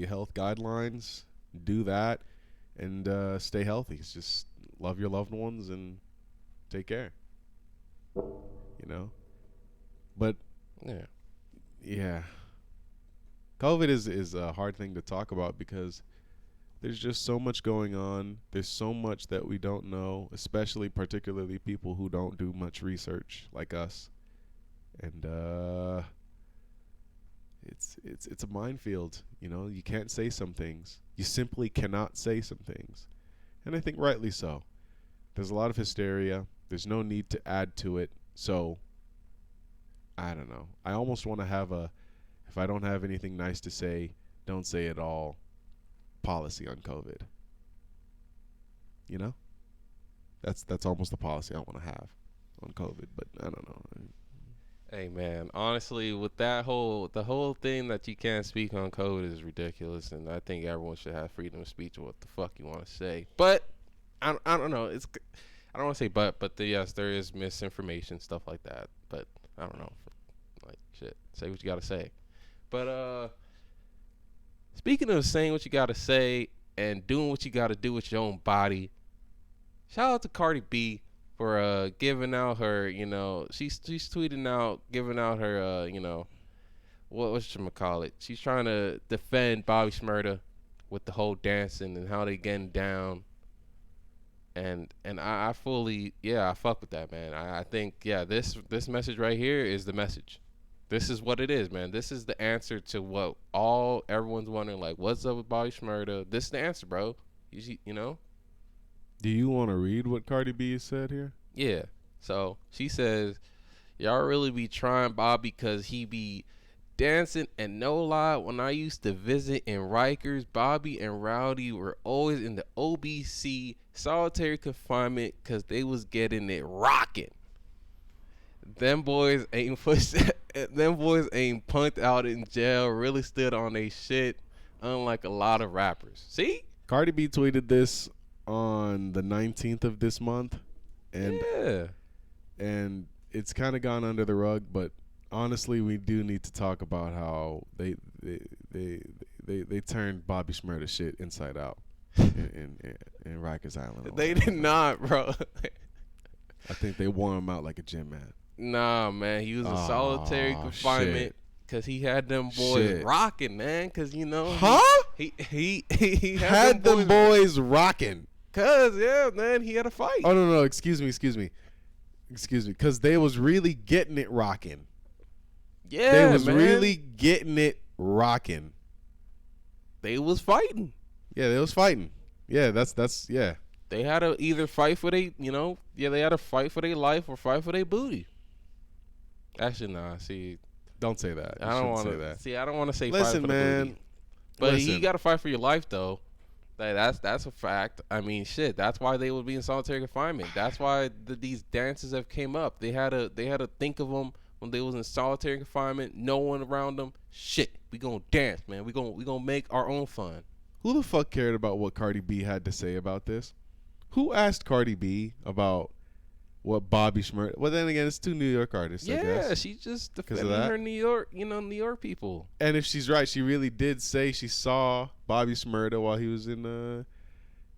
health guidelines. Do that and stay healthy. It's just love your loved ones and take care. You know? But
Yeah.
yeah, COVID is a hard thing to talk about because there's just so much going on. There's so much that we don't know, especially particularly people who don't do much research like us. And it's a minefield. You can't say some things. You simply cannot say some things, and I think rightly so. There's a lot of hysteria. There's no need to add to it. So I don't know. I almost want to have if I don't have anything nice to say, don't say it all policy on COVID. That's almost the policy I want to have on COVID. But I don't know.
Hey man, honestly, with the whole thing that you can't speak on COVID is ridiculous, and I think everyone should have freedom of speech of what the fuck you want to say. But I don't know. I don't want to say but yes, there is misinformation, stuff like that. But I don't know. Like shit, say what you gotta say. But speaking of saying what you gotta say and doing what you gotta do with your own body, shout out to Cardi B for giving out her, she's tweeting out, giving out her, whatchamacallit. She's trying to defend Bobby Shmurda with the whole dancing and how they getting down. And I fully, I fuck with that, man. I think, this message right here is the message. This is what it is, man. This is the answer to what everyone's wondering, like, what's up with Bobby Shmurda? This is the answer, bro. You know?
Do you want to read what Cardi B said here?
Yeah. So she says, y'all really be trying Bobby because he be dancing, and no lie, when I used to visit in Rikers, Bobby and Rowdy were always in the OBC solitary confinement because they was getting it rocking. Them boys ain't punked out in jail, really stood on they shit, unlike a lot of rappers. See?
Cardi B tweeted this on the 19th of this month, and it's kind of gone under the rug, but honestly, we do need to talk about how they turned Bobby Shmurda shit inside out. in Rikers Island.
They did not, bro.
I think they wore him out like a gym man.
Nah, man, he was in solitary confinement because he had them boys rocking, man. Because he
had them boys rocking.
Cause man, he had a fight.
Oh no, excuse me, because they was really getting it rocking.
Yeah,
they was
man.
really getting it rocking.
They was fighting.
Yeah, they was fighting. Yeah, that's yeah.
They had to either fight for they had to fight for their life or fight for their booty. Actually, nah. See,
don't say that.
I don't want to say that. See, I don't want to say
listen,
fight for
man.
the booty. But you got to fight for your life, though. That's a fact. I mean, shit. That's why they would be in solitary confinement. That's why these dances have came up. They had to think of them when they was in solitary confinement. No one around them. Shit, we gonna dance, man. We gonna make our own fun.
Who the fuck cared about what Cardi B had to say about this? Who asked Cardi B about what Bobby Shmurda? Well, then again, it's two New York artists. I guess.
Yeah, she's just defending her New York people.
And if she's right, she really did say she saw Bobby Shmurda while he was in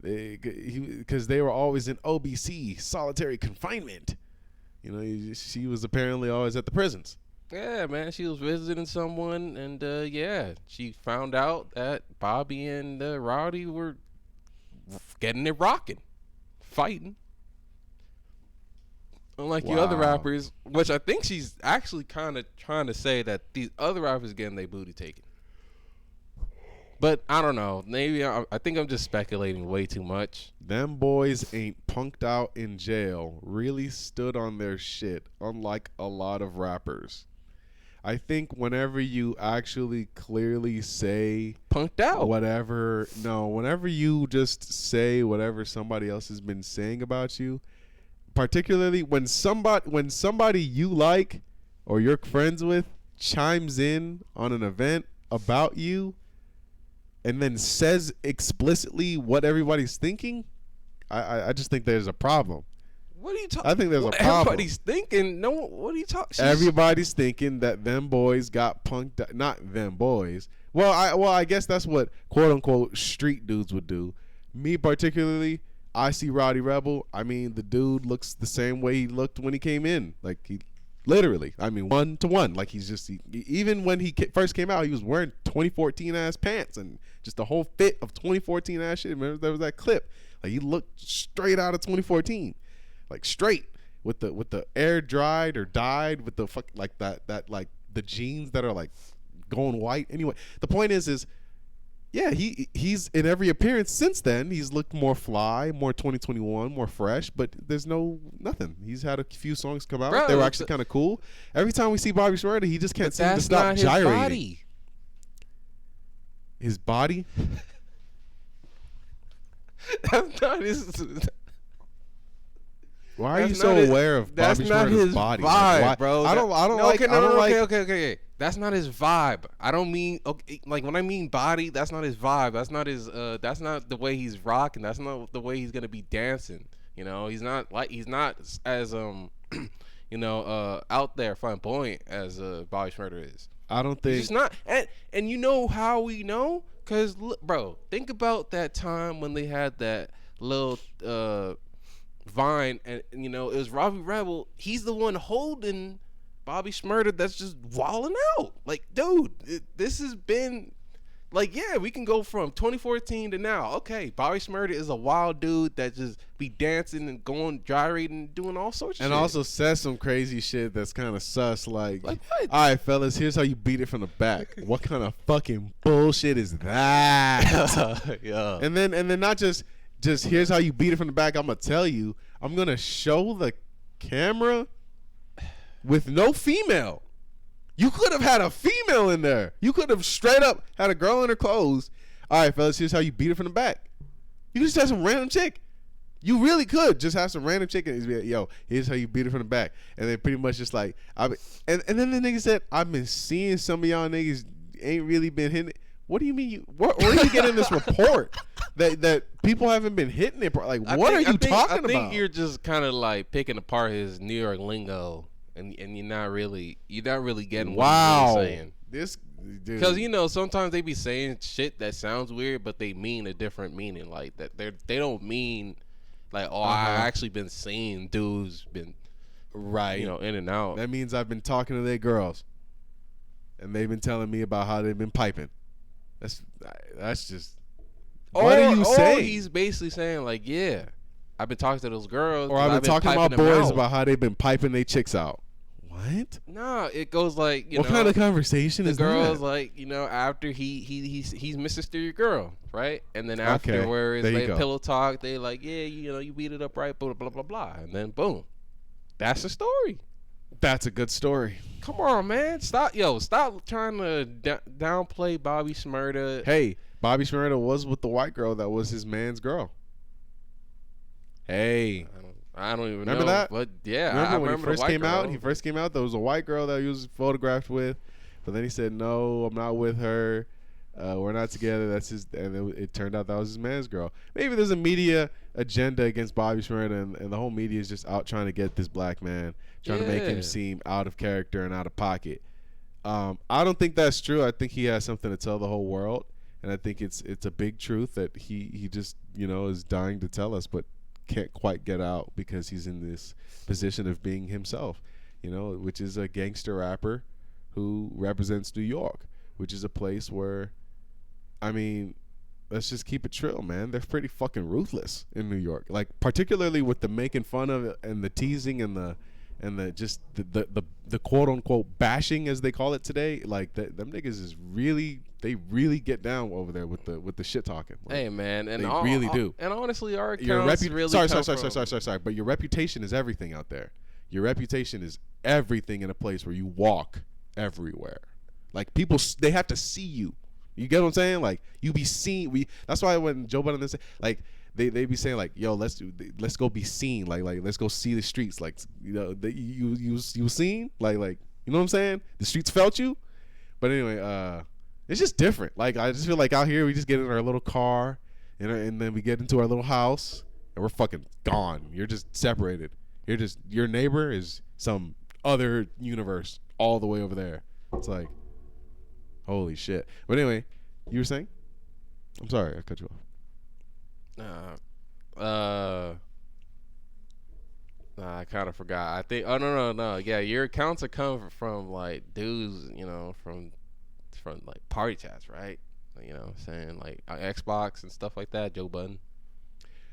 because they were always in OBC, solitary confinement. She was apparently always at the prisons.
Yeah, man, she was visiting someone, and she found out that Bobby and Rowdy were getting it rocking, fighting. Unlike you other rappers, which I think she's actually kind of trying to say that these other rappers getting their booty taken. But I don't know. Maybe I think I'm just speculating way too much.
Them boys ain't punked out in jail. Really stood on their shit, unlike a lot of rappers. I think whenever you actually clearly say
punked out,
whenever you just say whatever somebody else has been saying about you, particularly when somebody you like or you're friends with chimes in on an event about you and then says explicitly what everybody's thinking, I just think there's a problem.
What are you talking?
I think there's a problem.
Everybody's thinking. No, what are you talking?
Everybody's thinking that them boys got punked out. Not them boys. Well, I guess that's what quote unquote street dudes would do. Me particularly, I see Roddy Rebel. I mean, the dude looks the same way he looked when he came in. Like he, literally. I mean, 1-to-1. Like even when he first came out, he was wearing 2014 ass pants and just the whole fit of 2014 ass shit. Remember there was that clip? Like he looked straight out of 2014. Like straight with the air dried or dyed with the fuck like that like the jeans that are like going white. Anyway, the point is yeah, he's in every appearance since then. He's looked more fly, more 2021, more fresh. But there's nothing. He's had a few songs come out. They were actually kind of cool. Every time we see Bobby Shmurda, he just can't seem to stop gyrating. His body.
That's not his.
Why are you so aware of Bobby Shmurda's body?
Vibe,
like,
bro.
I don't like.
Okay. That's not his vibe. I don't mean like when I mean body. That's not his vibe. That's not his. That's not the way he's rocking. That's not the way he's gonna be dancing. He's not as out there flamboyant as Bobby Shmurda is.
I don't think
he's not. And you know how we know? Cause bro, think about that time when they had that little Vine, and it was Robbie Rebel. He's the one holding Bobby Shmurda that's just wilding out. Like, dude, this has been like, yeah, we can go from 2014 to now. Okay, Bobby Shmurda is a wild dude that just be dancing and going gyrating and doing all sorts of shit.
And also says some crazy shit that's kind of sus. Like
what?
All right, fellas, here's how you beat it from the back. What kind of fucking bullshit is that?
Yeah.
And then not just here's how you beat it from the back. I'm gonna tell you. I'm gonna show the camera with no female. You could have had a female in there. You could have straight up had a girl in her clothes. All right, fellas, here's how you beat it from the back. You could just have some random chick. You really could just have some random chick and just be like, yo, here's how you beat it from the back. And then pretty much just like, and then the nigga said, I've been seeing some of y'all niggas ain't really been hitting it. What do you mean? Where are you getting this report that people haven't been hitting it? Like, what are you talking about?
I think you're just kind of like picking apart his New York lingo, and you're not really getting what he's saying. Because sometimes they be saying shit that sounds weird, but they mean a different meaning. Like that, they don't mean like, oh, I actually been seeing dudes been
right,
in and out.
That means I've been talking to their girls, and they've been telling me about how they've been piping. That's just. What are you saying?
He's basically saying like, yeah, I've been talking to those girls,
or I've been talking to my boys about how they've been piping their chicks out. What?
Nah, it goes like
what kind of conversation is that?
The girl's like, after he's Mrs. Your girl, right? And then afterwards they pillow talk. They like, yeah, you beat it up right, blah blah blah blah, and then boom, that's the story.
That's a good story.
Come on, man, stop trying to downplay Bobby Shmurda.
Hey, Bobby Shmurda was with the white girl that was his man's girl. Hey.
I don't even
remember
know.
That?
But yeah,
remember when he first came
girl.
out? He first came out. There was a white girl that he was photographed with, but then he said, "No, I'm not with her. We're not together." That's his. And it turned out that was his man's girl. Maybe there's a media agenda against Bobby Shmurda, and the whole media is just out trying to get this black man, trying to make him seem out of character and out of pocket. I don't think that's true. I think he has something to tell the whole world, and I think it's a big truth that he just is dying to tell us, but can't quite get out because he's in this position of being himself, which is a gangster rapper who represents New York, which is a place where, I mean, let's just keep it trill, man. They're pretty fucking ruthless in New York, like particularly with the making fun of it and the teasing and the just the quote unquote bashing as they call it today. Like them niggas is really. They really get down over there with the shit talking. Like,
hey man, and
they really do.
And honestly, our accounts really
sorry. But your reputation is everything out there. Your reputation is everything in a place where you walk everywhere. Like people, they have to see you. You get what I'm saying? Like you be seen. That's why when Joe Budden say like they be saying like, yo, let's go be seen. Like let's go see the streets. Like you seen. Like you know what I'm saying? The streets felt you. But anyway, it's just different. Like I just feel like out here we just get in our little car, and then we get into our little house, and we're fucking gone. You're just separated. Your neighbor is some other universe all the way over there. It's like, holy shit. But anyway, you were saying? I'm sorry, I cut you off.
I kind of forgot. I think. Oh no. Yeah, your accounts are coming from like dudes, from like party chats, right? Saying like Xbox and stuff like that. Joe Budden.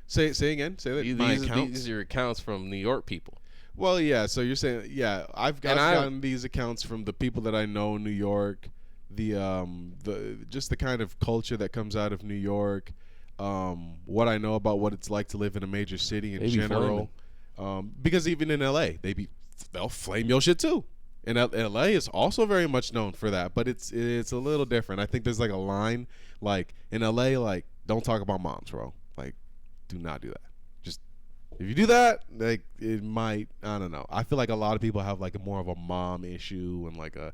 Say again. Say that.
These are your accounts from New York people.
Well, yeah. So you're saying, yeah, I've gotten these accounts from the people that I know in New York. The just the kind of culture that comes out of New York. What I know about what it's like to live in a major city in general. Because even in LA, they'll flame your shit too. And LA is also very much known for that, but it's a little different. I think there's like a line, like in LA, like don't talk about moms, bro. Like, do not do that. Just if you do that, like it might, I don't know. I feel like a lot of people have like more of a mom issue and like a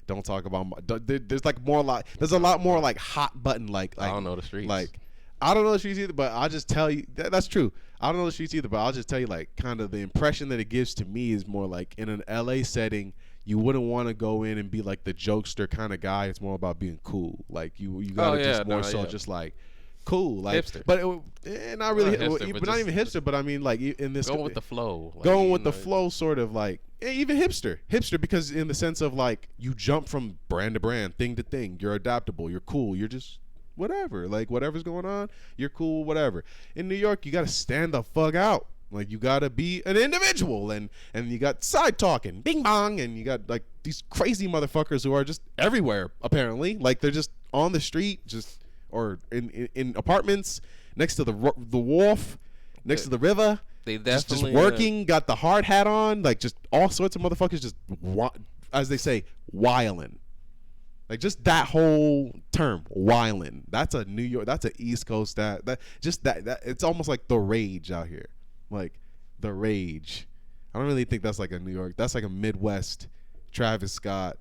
don't talk about. There's like more like there's a lot more like hot button like
I don't know the streets.
Like I don't know the streets either, but I'll just tell you that's true. I don't know the streets either, but I'll just tell you like kind of the impression that it gives to me is more like in an LA setting. You wouldn't want to go in and be like the jokester kind of guy. It's more about being cool. Like you gotta just like cool, like
hipster.
But not really,
not hipster,
but not even hipster. But I mean, like in this
going with the flow,
flow, sort of like even hipster because in the sense of like you jump from brand to brand, thing to thing. You're adaptable. You're cool. You're just whatever. Like whatever's going on, you're cool. Whatever. In New York, you gotta stand the fuck out. Like you gotta be an individual, and you got side talking, bing bong, and you got like these crazy motherfuckers who are just everywhere. Apparently, like they're just on the street, just or in apartments next to the wharf, next to the river.
They definitely
just working, got the hard hat on, like just all sorts of motherfuckers, just as they say, wildin'. Like just that whole term, wildin'. That's a New York. That's an East Coast. That it's almost like the rage out here. Like the rage. I don't really think that's like a New York. That's like a Midwest, Travis Scott,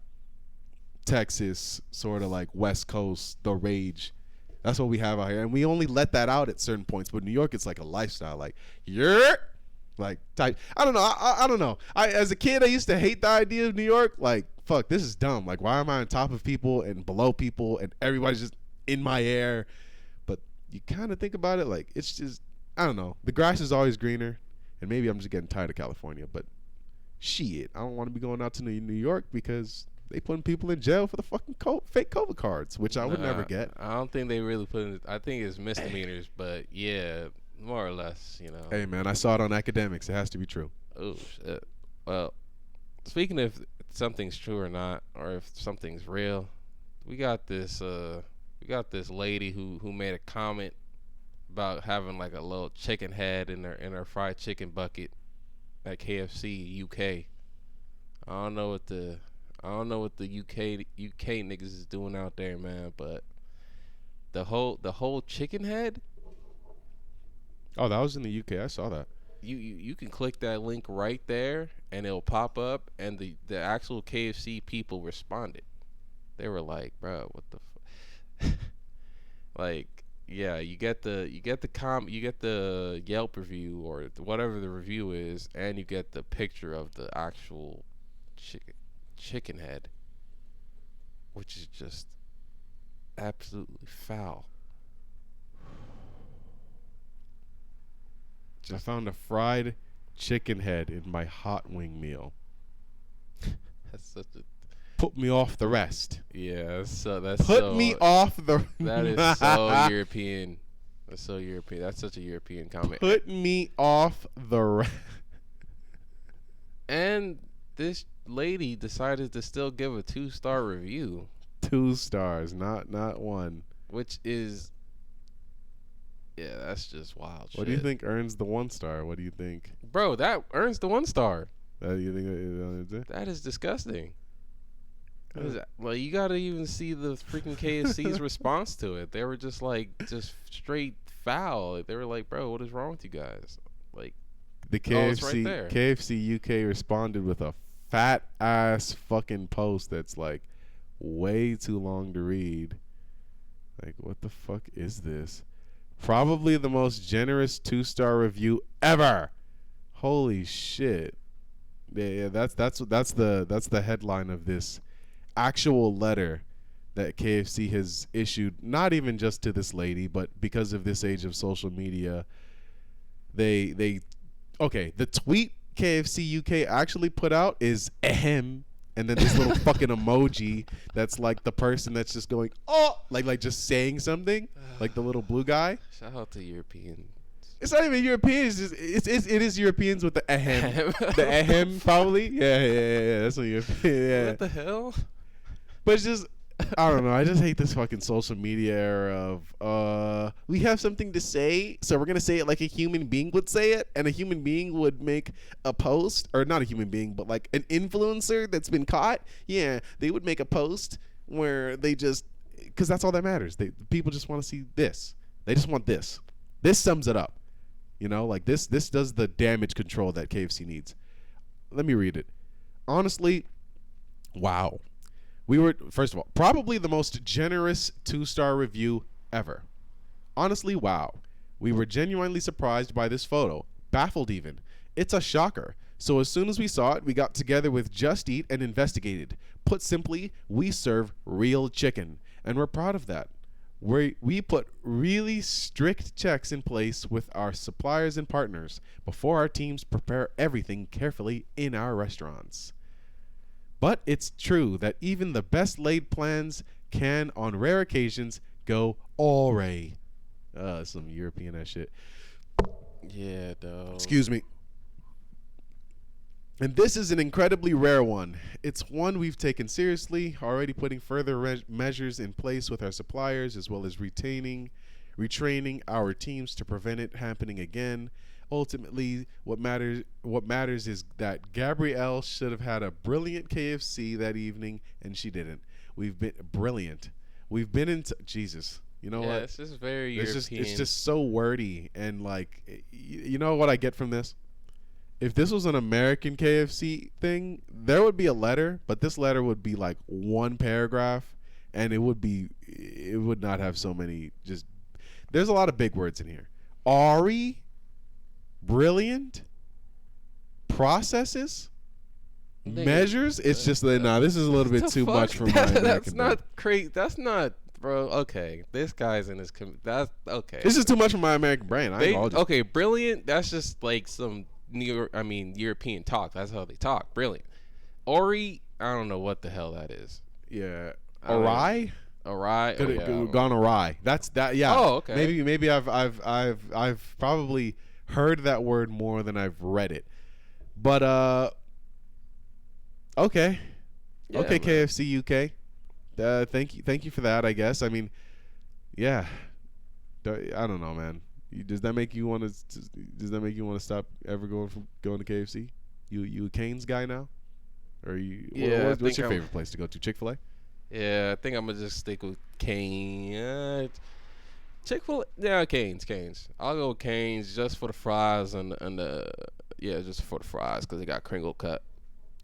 Texas, sort of like West Coast, the rage. That's what we have out here. And we only let that out at certain points. But New York, it's like a lifestyle. Like, like type. I don't know. I don't know. As a kid, I used to hate the idea of New York. Like, fuck, this is dumb. Like, why am I on top of people and below people and everybody's just in my air? But you kind of think about it, like, it's just, I don't know. The grass is always greener, and maybe I'm just getting tired of California, but shit, I don't want to be going out to New York because they putting people in jail for the fucking fake COVID cards, which I would never get.
I don't think they really put it. I think it's misdemeanors, but yeah, more or less, you know.
Hey, man, I saw it on academics. It has to be true.
Oh shit. Well, speaking of if something's true or not, or if something's real, we got this lady who made a comment about having like a little chicken head in her fried chicken bucket at KFC UK. I don't know what the UK niggas is doing out there, man, but the whole chicken head.
Oh, that was in the UK. I saw that.
You can click that link right there and it'll pop up, and the actual KFC people responded. They were like, "Bro, what the like, yeah, you get the Yelp review or whatever the review is, and you get the picture of the actual chicken head, which is just absolutely foul."
I found a fried chicken head in my hot wing meal.
That's such a
Put me off the rest.
yeah.
Put me off the.
That is so European. That's so European. That's such a European comment.
Put me off the rest.
And this lady decided to still give a 2-star review,
2 stars, not 1.
which is, yeah, that's just wild shit.
What do you think earns the 1 star? What do you think?
Bro, that earns the 1 star.
You think
That is disgusting. Well, you gotta even see the freaking KFC's response to it. They were just straight foul. They were like, "Bro, what is wrong with you guys?" Like,
the
it's right
KFC
there.
KFC UK responded with a fat ass fucking post that's like way too long to read. Like, what the fuck is this? Probably the most generous 2-star review ever. Holy shit. Yeah, that's the headline of this actual letter that KFC has issued, not even just to this lady, but because of this age of social media, the tweet KFC UK actually put out is ahem, and then this little fucking emoji that's like the person that's just going, oh, like just saying something, like the little blue guy.
shout out to European.
It's not even European. It's just it is Europeans with the ahem, the ahem probably. Yeah. That's what European. Yeah.
What the hell?
But it's just, I don't know. I just hate this fucking social media era of we have something to say, so we're gonna say it like a human being would say it, and a human being would make a post, or not a human being, but like an influencer that's been caught. Yeah, they would make a post where they just, because that's all that matters. People just want to see this. They just want this. This sums it up. You know, like this does the damage control that KFC needs. Let me read it. Honestly, wow. We were, first of all, probably the most generous 2-star review ever. Honestly, wow. We were genuinely surprised by this photo. Baffled even. It's a shocker. So as soon as we saw it, we got together with Just Eat and investigated. Put simply, we serve real chicken. And we're proud of that. We put really strict checks in place with our suppliers and partners before our teams prepare everything carefully in our restaurants. But it's true that even the best laid plans can, on rare occasions, go awry. Some European ass shit.
Yeah, dog.
Excuse me. And this is an incredibly rare one. It's one we've taken seriously, already putting further measures in place with our suppliers, as well as retraining our teams to prevent it happening again. Ultimately, what matters is that Gabrielle should have had a brilliant KFC that evening, and she didn't. We've been brilliant. We've been into Jesus. You know what?
It's just very European.
It's just so wordy, and like, you know what I get from this? If this was an American KFC thing, there would be a letter, but this letter would be like one paragraph, and it would not have so many. Just, there's a lot of big words in here. Ari, brilliant, processes,
Nigga,
Measures? It's just that nah, this is a little bit
the
too
fuck?
much for my
That's
American brain.
not crazy. That's not, bro. Okay, this guy's in his. That's okay.
This is too much for my American brain. I ain't
They
gonna hold you.
okay. Brilliant. That's just like some European talk. That's how they talk. Brilliant. Ori. I don't know what the hell that is.
Yeah.
I don't
Awry?
Awry. Oh,
Could
yeah, I
it
don't
gone
know.
awry? That's that. Yeah.
Oh, okay.
Maybe I've probably heard that word more than I've read it. But okay,
Yeah,
okay,
man.
KFC UK. Thank you for that. I guess. I mean, yeah. I don't know, man. Does that make you want to? Does that make you want to stop ever going to KFC? You a Cane's guy now, or you?
Yeah,
What's your favorite place to go to? Chick-fil-A.
Yeah, I think I'm gonna just stick with Kane. Chick-fil-A. Yeah, Canes. I'll go with Canes just for the fries and the yeah, just for the fries because they got crinkle cut.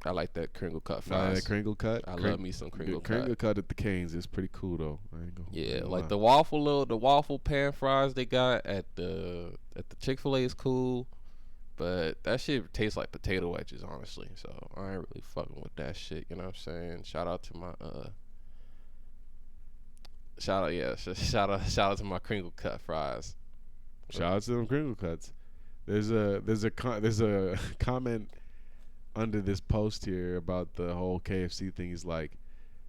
I like that crinkle cut fries.
That crinkle cut.
I love me some crinkle cut.
Crinkle cut at the Canes is pretty cool though.
Yeah, like the waffle pan fries they got at the Chick-fil-A is cool, but that shit tastes like potato wedges honestly. So I ain't really fucking with that shit. You know what I'm saying? Shout out to my shout out to my crinkle cut fries.
Shout out to them crinkle cuts. There's a comment under this post here about the whole KFC thing. He's like,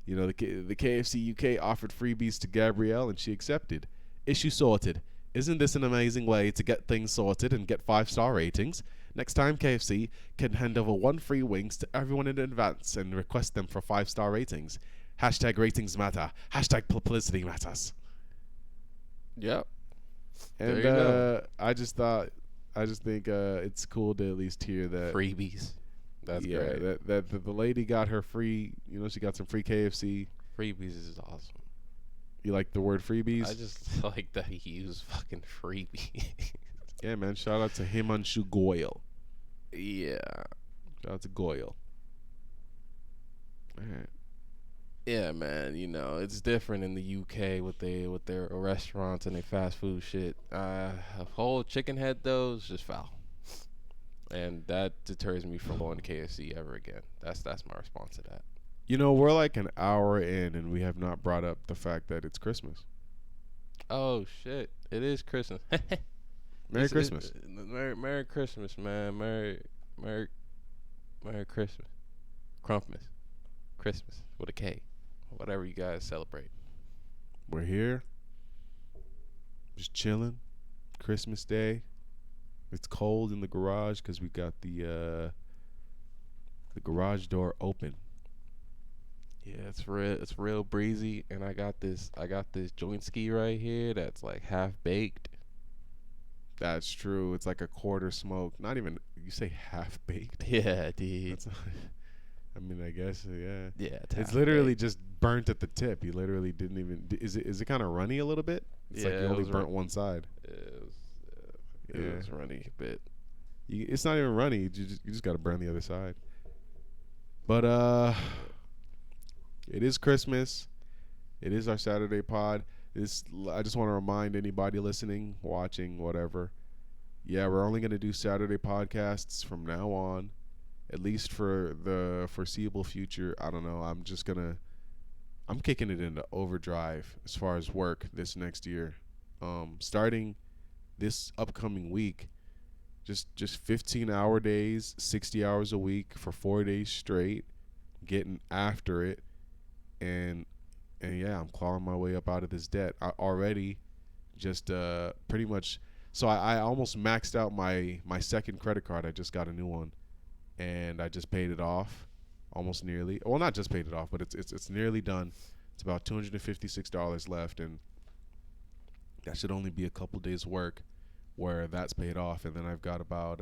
the KFC UK offered freebies to Gabrielle and she accepted. Issue sorted. Isn't this an amazing way to get things sorted and get 5-star ratings? Next time KFC can hand over 1 free wings to everyone in advance and request them for 5-star ratings. Hashtag ratings matter. Hashtag publicity matters.
Yep.
And
There you go.
I just think it's cool to at least hear that
Freebies. That's great.
that the lady got her free. She got some free KFC.
Freebies is awesome.
You like the word freebies?
I just like that he used fucking freebie.
Yeah, man. Shout out to Himanshu Goyal.
Yeah.
Shout out to Goyal. All right.
Yeah, man. It's different in the UK with their restaurants and their fast food shit. A whole chicken head though is just foul, and that deters me from going to KFC ever again. That's my response to that.
We're like an hour in and we have not brought up the fact that it's Christmas.
Oh shit! It is Christmas.
Merry Christmas.
Merry Christmas, man. Merry Christmas. Crumpmas. Christmas with a K. Whatever you guys celebrate.
We're here. Just chilling. Christmas Day. It's cold in the garage because we got the garage door open.
Yeah, it's real breezy, and I got this joint ski right here that's like half baked.
That's true. It's like a quarter smoked. Not even, you say half baked.
Yeah, dude.
That's I mean, I guess yeah.
Yeah,
It's literally just burnt at the tip. You literally didn't even. Is it kind of runny a little bit? It's
Yeah,
like you
it
only
was
burnt one side.
It was runny a bit.
It's not even runny. You just got to burn the other side. But it is Christmas. It is our Saturday pod. I just want to remind anybody listening, watching, whatever. Yeah, we're only gonna do Saturday podcasts from now on, at least for the foreseeable future. I don't know. I'm kicking it into overdrive as far as work this next year. Starting this upcoming week, just 15-hour days, 60 hours a week for 4 days straight, getting after it, and yeah, I'm clawing my way up out of this debt. I already just pretty much. So I almost maxed out my second credit card. I just got a new one, and I just paid it off, almost nearly. Well, not just paid it off, but it's nearly done. It's about $256 left, and that should only be a couple days work where that's paid off, and then I've got about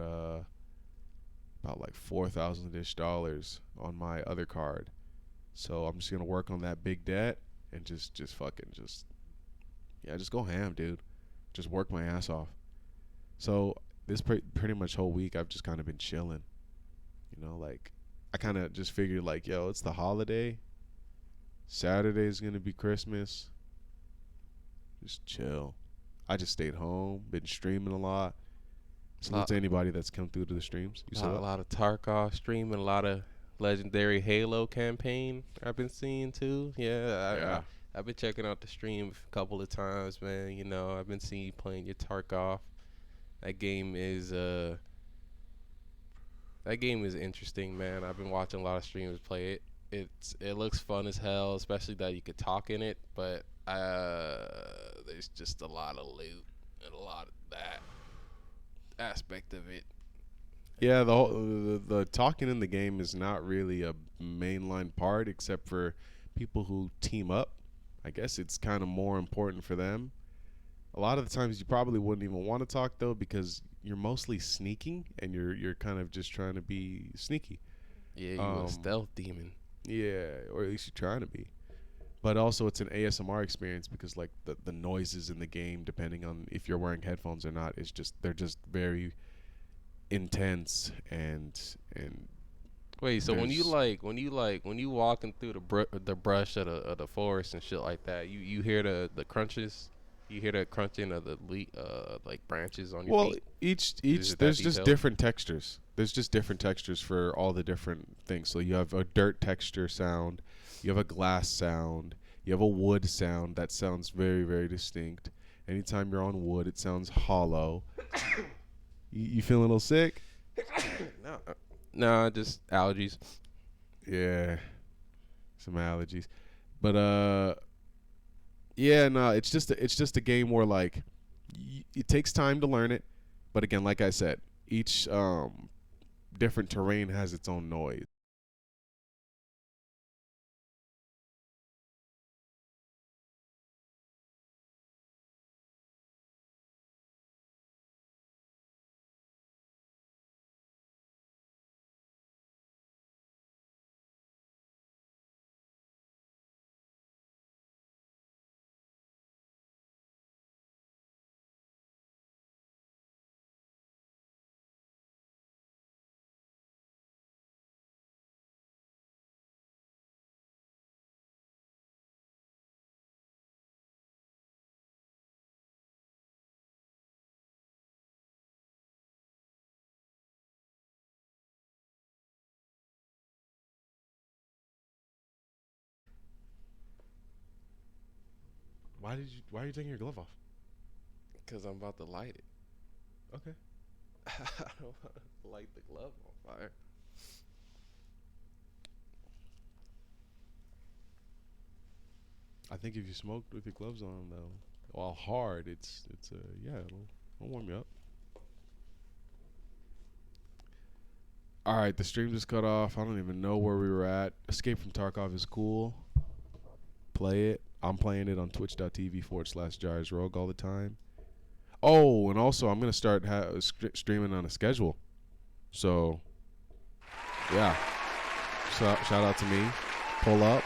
like $4,000-ish on my other card. So I'm just gonna work on that big debt and just go ham, dude. Just work my ass off. So this pretty much whole week I've just kind of been chilling. Like I kind of just figured like, yo, it's the holiday. Saturday's gonna be Christmas. Just chill. I just stayed home, been streaming a lot. Salute to anybody that's come through to the streams. You saw
A lot of Tarkov streaming, a lot of legendary Halo campaign I've been seeing too. Yeah,
Yeah.
I've been checking out the stream a couple of times, man. You know, I've been seeing you playing your Tarkov. That game is uh that game is interesting, man. I've been watching a lot of streamers play it. It looks fun as hell, especially that you could talk in it. But there's just a lot of loot and a lot of that aspect of it.
Yeah, the talking in the game is not really a mainline part except for people who team up. I guess it's kind of more important for them. A lot of the times you probably wouldn't even want to talk though because you're mostly sneaking and you're kind of just trying to be sneaky.
Yeah, you a
Um,
stealth demon.
yeah, or at least you're trying to be. But also it's an ASMR experience because like the noises in the game, depending on if you're wearing headphones or not, is just they're just very intense and
Wait, so
there's
when you walking through the brush of the forest and shit like that, you hear the crunches, you hear the crunching of the like branches on your
well
feet. Is
each
it that
there's just
detailed?
different textures. There's just different textures for all the different things. So you have a dirt texture sound, you have a glass sound, you have a wood sound that sounds very distinct. Anytime you're on wood, it sounds hollow. You feeling a little sick?
No, no, just allergies.
Yeah, some allergies. But yeah, no, it's just a game where like it takes time to learn it, but again, like I said, each different terrain has its own noise. Why are you taking your glove off?
Cause I'm about to light it.
Okay.
I don't want to light the glove on fire.
I think if you smoked with your gloves on though, while hard, it's yeah, it'll warm you up. All right, the stream just cut off. I don't even know where we were at. Escape from Tarkov is cool. Play it. I'm playing it on twitch.tv/Jars Rogue all the time. Oh, and also I'm gonna start streaming on a schedule. So yeah, shout out to me. Pull up.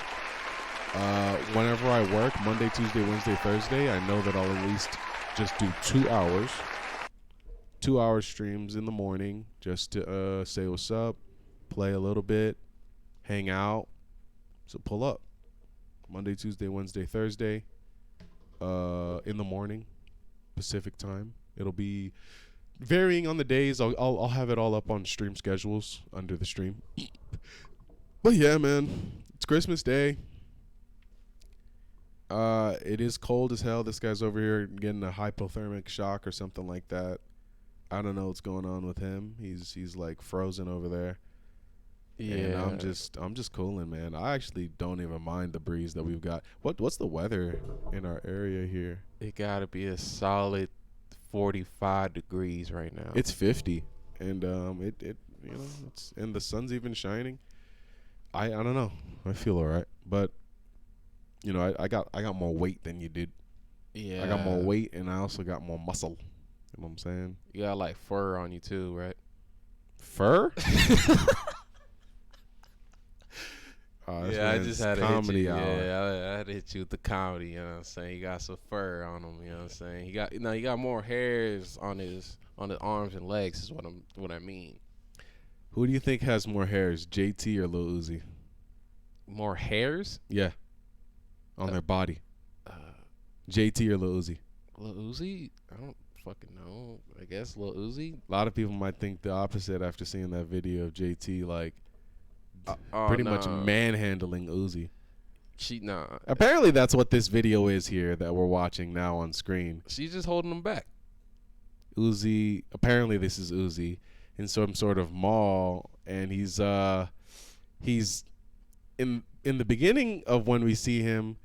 Whenever I work, Monday, Tuesday, Wednesday, Thursday, I know that I'll at least just do 2 hours. 2 hour streams in the morning just to say what's up, play a little bit, hang out. So pull up. Monday, Tuesday, Wednesday, Thursday, in the morning, Pacific time. It'll be varying on the days. I'll have it all up on stream schedules under the stream. But yeah, man, it's Christmas Day. It is cold as hell. This guy's over here getting a hypothermic shock or something like that. I don't know what's going on with him. He's like frozen over there. And
Yeah,
I'm just cooling, man. I actually don't even mind the breeze that we've got. What's the weather in our area here?
it gotta be a solid 45 degrees right now.
It's 50, and it it's and the sun's even shining. I don't know. I feel alright, but I got more weight than you did. I got more
Yeah,
weight, and I also got more muscle. You know what I'm saying?
you got like fur on you too, right?
Fur? This
Yeah, I just
man's
had to hit
comedy
you.
hour.
Yeah, I had to hit you with the comedy. You know what I'm saying? He got some fur on him. You know what I'm saying? He got more hairs on his arms and legs. Is what I mean.
Who do you think has more hairs, JT or Lil Uzi?
More hairs?
Yeah, on
Uh,
their body.
uh,
JT or Lil Uzi?
Lil Uzi? I don't fucking know. I guess Lil Uzi.
A lot of people might think the opposite after seeing that video of JT like
Oh
pretty much
no,
manhandling Uzi.
she nah.
Apparently, that's what this video is here that we're watching now on screen.
She's just holding him back.
Uzi. Apparently, this is Uzi in some sort of mall, and he's in the beginning of when we see him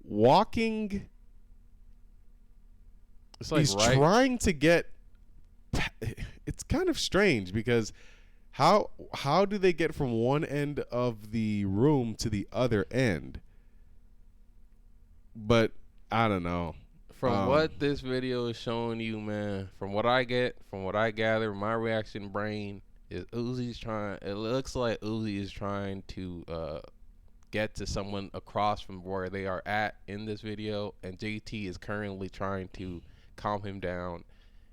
walking.
It's like
He's
right.
trying to get. It's kind of strange because how do they get from one end of the room to the other end? But I don't know.
From what this video is showing you, man, from what I gather, my reaction brain is Uzi's trying. It looks like Uzi is trying to get to someone across from where they are at in this video, and JT is currently trying to calm him down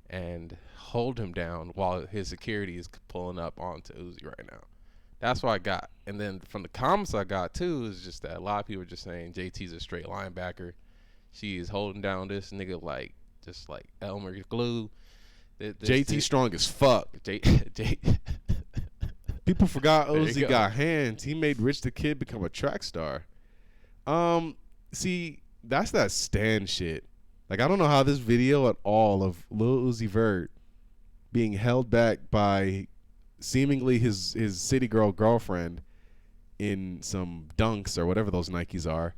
and hold him down while his security is pulling up onto Uzi right now. That's what I got. And then from the comments I got too is just that a lot of people are just saying JT's a straight linebacker. She is holding down this nigga like just like Elmer glue.
JT strong as fuck.
J,
People forgot
There you
Uzi
go.
got hands. He made Rich the Kid become a track star. See, that's that Stan shit. Like, I don't know how this video at all of Lil Uzi Vert being held back by seemingly his city girl girlfriend in some Dunks or whatever those Nikes are.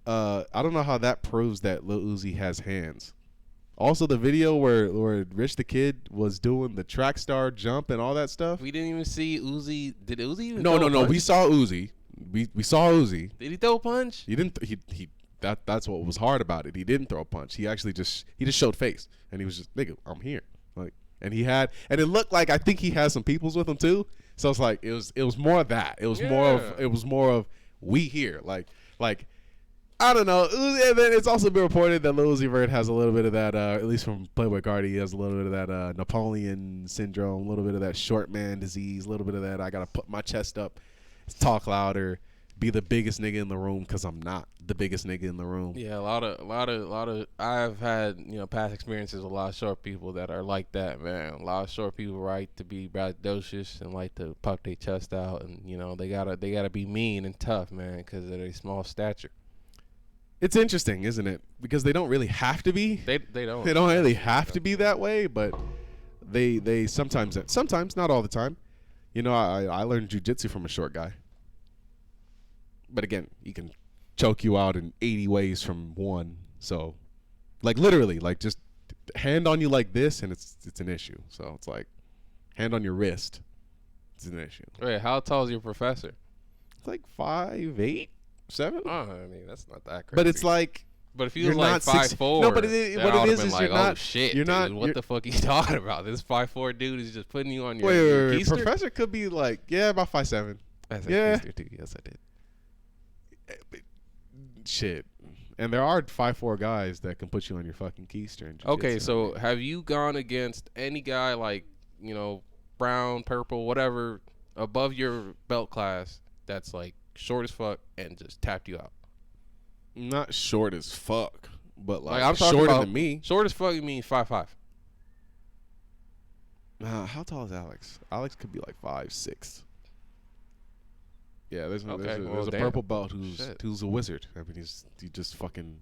I don't know how that proves that Lil Uzi has hands. Also, the video where Rich the Kid was doing the track star jump and all that stuff.
we didn't even see Uzi. Did Uzi even
No.
throw a punch?
We saw Uzi. We saw Uzi.
Did he throw a punch?
He didn't. That's what was hard about it. He didn't throw a punch. He actually just showed face, and he was just, nigga, I'm here. Like, and it looked like I think he had some peoples with him too. So it's like it was more of that. It was more of we here. Like I don't know. And then it's also been reported that Lil Uzi Vert has a little bit of that, at least from Playboy Cardi, he has a little bit of that Napoleon syndrome, a little bit of that short man disease, a little bit of that I gotta put my chest up, talk louder, be the biggest nigga in the room because I'm not the biggest nigga in the room.
Yeah, a lot of. I've had past experiences with a lot of short people that are like that, man. A lot of short people like to be braggadocious and like to puff their chest out, and they gotta be mean and tough, man, because of their small stature.
It's interesting, isn't it? Because they don't really have to be.
They don't.
They don't really have to be that way, but they sometimes, not all the time. I learned jujitsu from a short guy. But again, he can choke you out in 80 ways from one. So, like, literally, like, just hand on you like this, and it's an issue. So it's like hand on your wrist, it's an issue.
Wait, how tall is your professor?
It's like 5'8", 7.
Oh, I mean, that's not that crazy.
But it's like,
but if he
you're
was like
not 6'4".
5'4",
No, but what it is
like,
you're
oh
not.
shit,
You're
dude,
not.
what the fuck are you talking about? This 5'4" dude is just putting you on your
Wait.
keister?
Professor could be like, yeah, about 5'7".
I said
Yeah.
keister too. Yes, I did.
Shit. And there are 5'4" guys that can put you on your fucking keister. In jiu-jitsu.
Okay, so have you gone against any guy like, brown, purple, whatever, above your belt class that's like short as fuck and just tapped you out?
Not short as fuck, but like
I'm talking
shorter
about
than me.
Short as fuck, you mean 5'5"?
How tall is Alex? Alex could be like 5'6". Yeah, there's a
damn.
purple belt who's a wizard. I mean, he just fucking.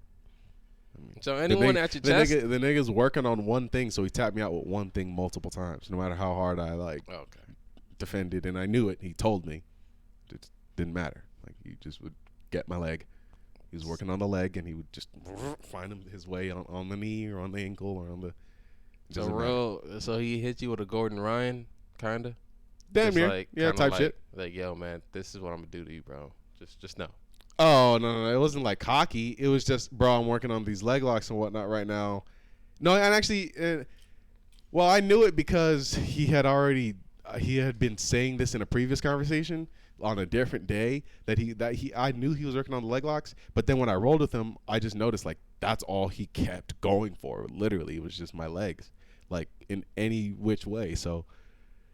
I mean,
So anyone at your chest?
The nigga's working on one thing, so he tapped me out with one thing multiple times. No matter how hard I defended, and I knew it. He told me, it didn't matter. Like, he just would get my leg. He was working on the leg, and he would just find his way on the knee or on the ankle or on the.
So he hit you with a Gordon Ryan, kinda.
Damn
Just
near,
like,
yeah,
kinda
type
like,
shit.
Like, yo, man, this is what I'm gonna do to you, bro. Just know.
Oh no, it wasn't like cocky. It was just, bro, I'm working on these leg locks and whatnot right now. No, and actually, well, I knew it because he had been saying this in a previous conversation on a different day I knew he was working on the leg locks. But then when I rolled with him, I just noticed like that's all he kept going for. Literally, it was just my legs, like in any which way. So.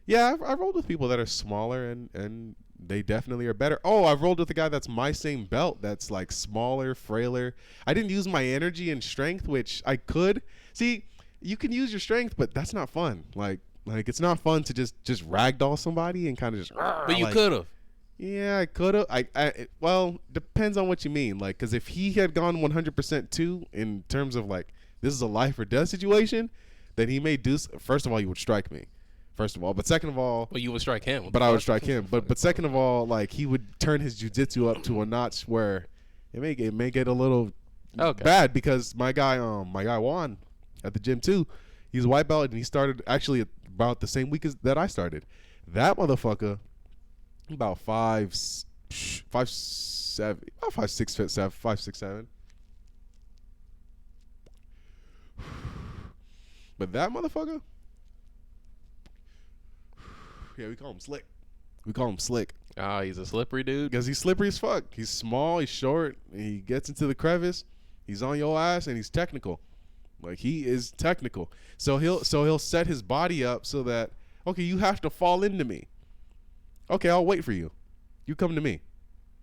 Yeah, I've rolled with people that are smaller and they definitely are better. Oh, I've rolled with a guy that's my same belt that's like smaller, frailer. I didn't use my energy and strength, which I could. See, you can use your strength, but that's not fun. Like it's not fun to just ragdoll somebody and kind of just.
But you could have.
Yeah, I could have. Well, depends on what you mean. Like, because if he had gone 100% too, in terms of like this is a life or death situation, then he may do. First of all, he would strike me. First of all, but second of all,
Well, you would strike him.
but I would strike him. But second of all, like he would turn his jujitsu up to a notch where it may get a little bad because my guy Juan at the gym too. He's a white belt and he started actually about the same week as that I started. That motherfucker. About 5'7", about 5'6", 5'7". But that motherfucker, yeah, we call him Slick.
Ah, he's a slippery dude.
Because he's slippery as fuck. He's small, he's short, and he gets into the crevice. He's on your ass, and he's technical. Like he is technical. So he'll set his body up so that okay, you have to fall into me. Okay, I'll wait for you. You come to me.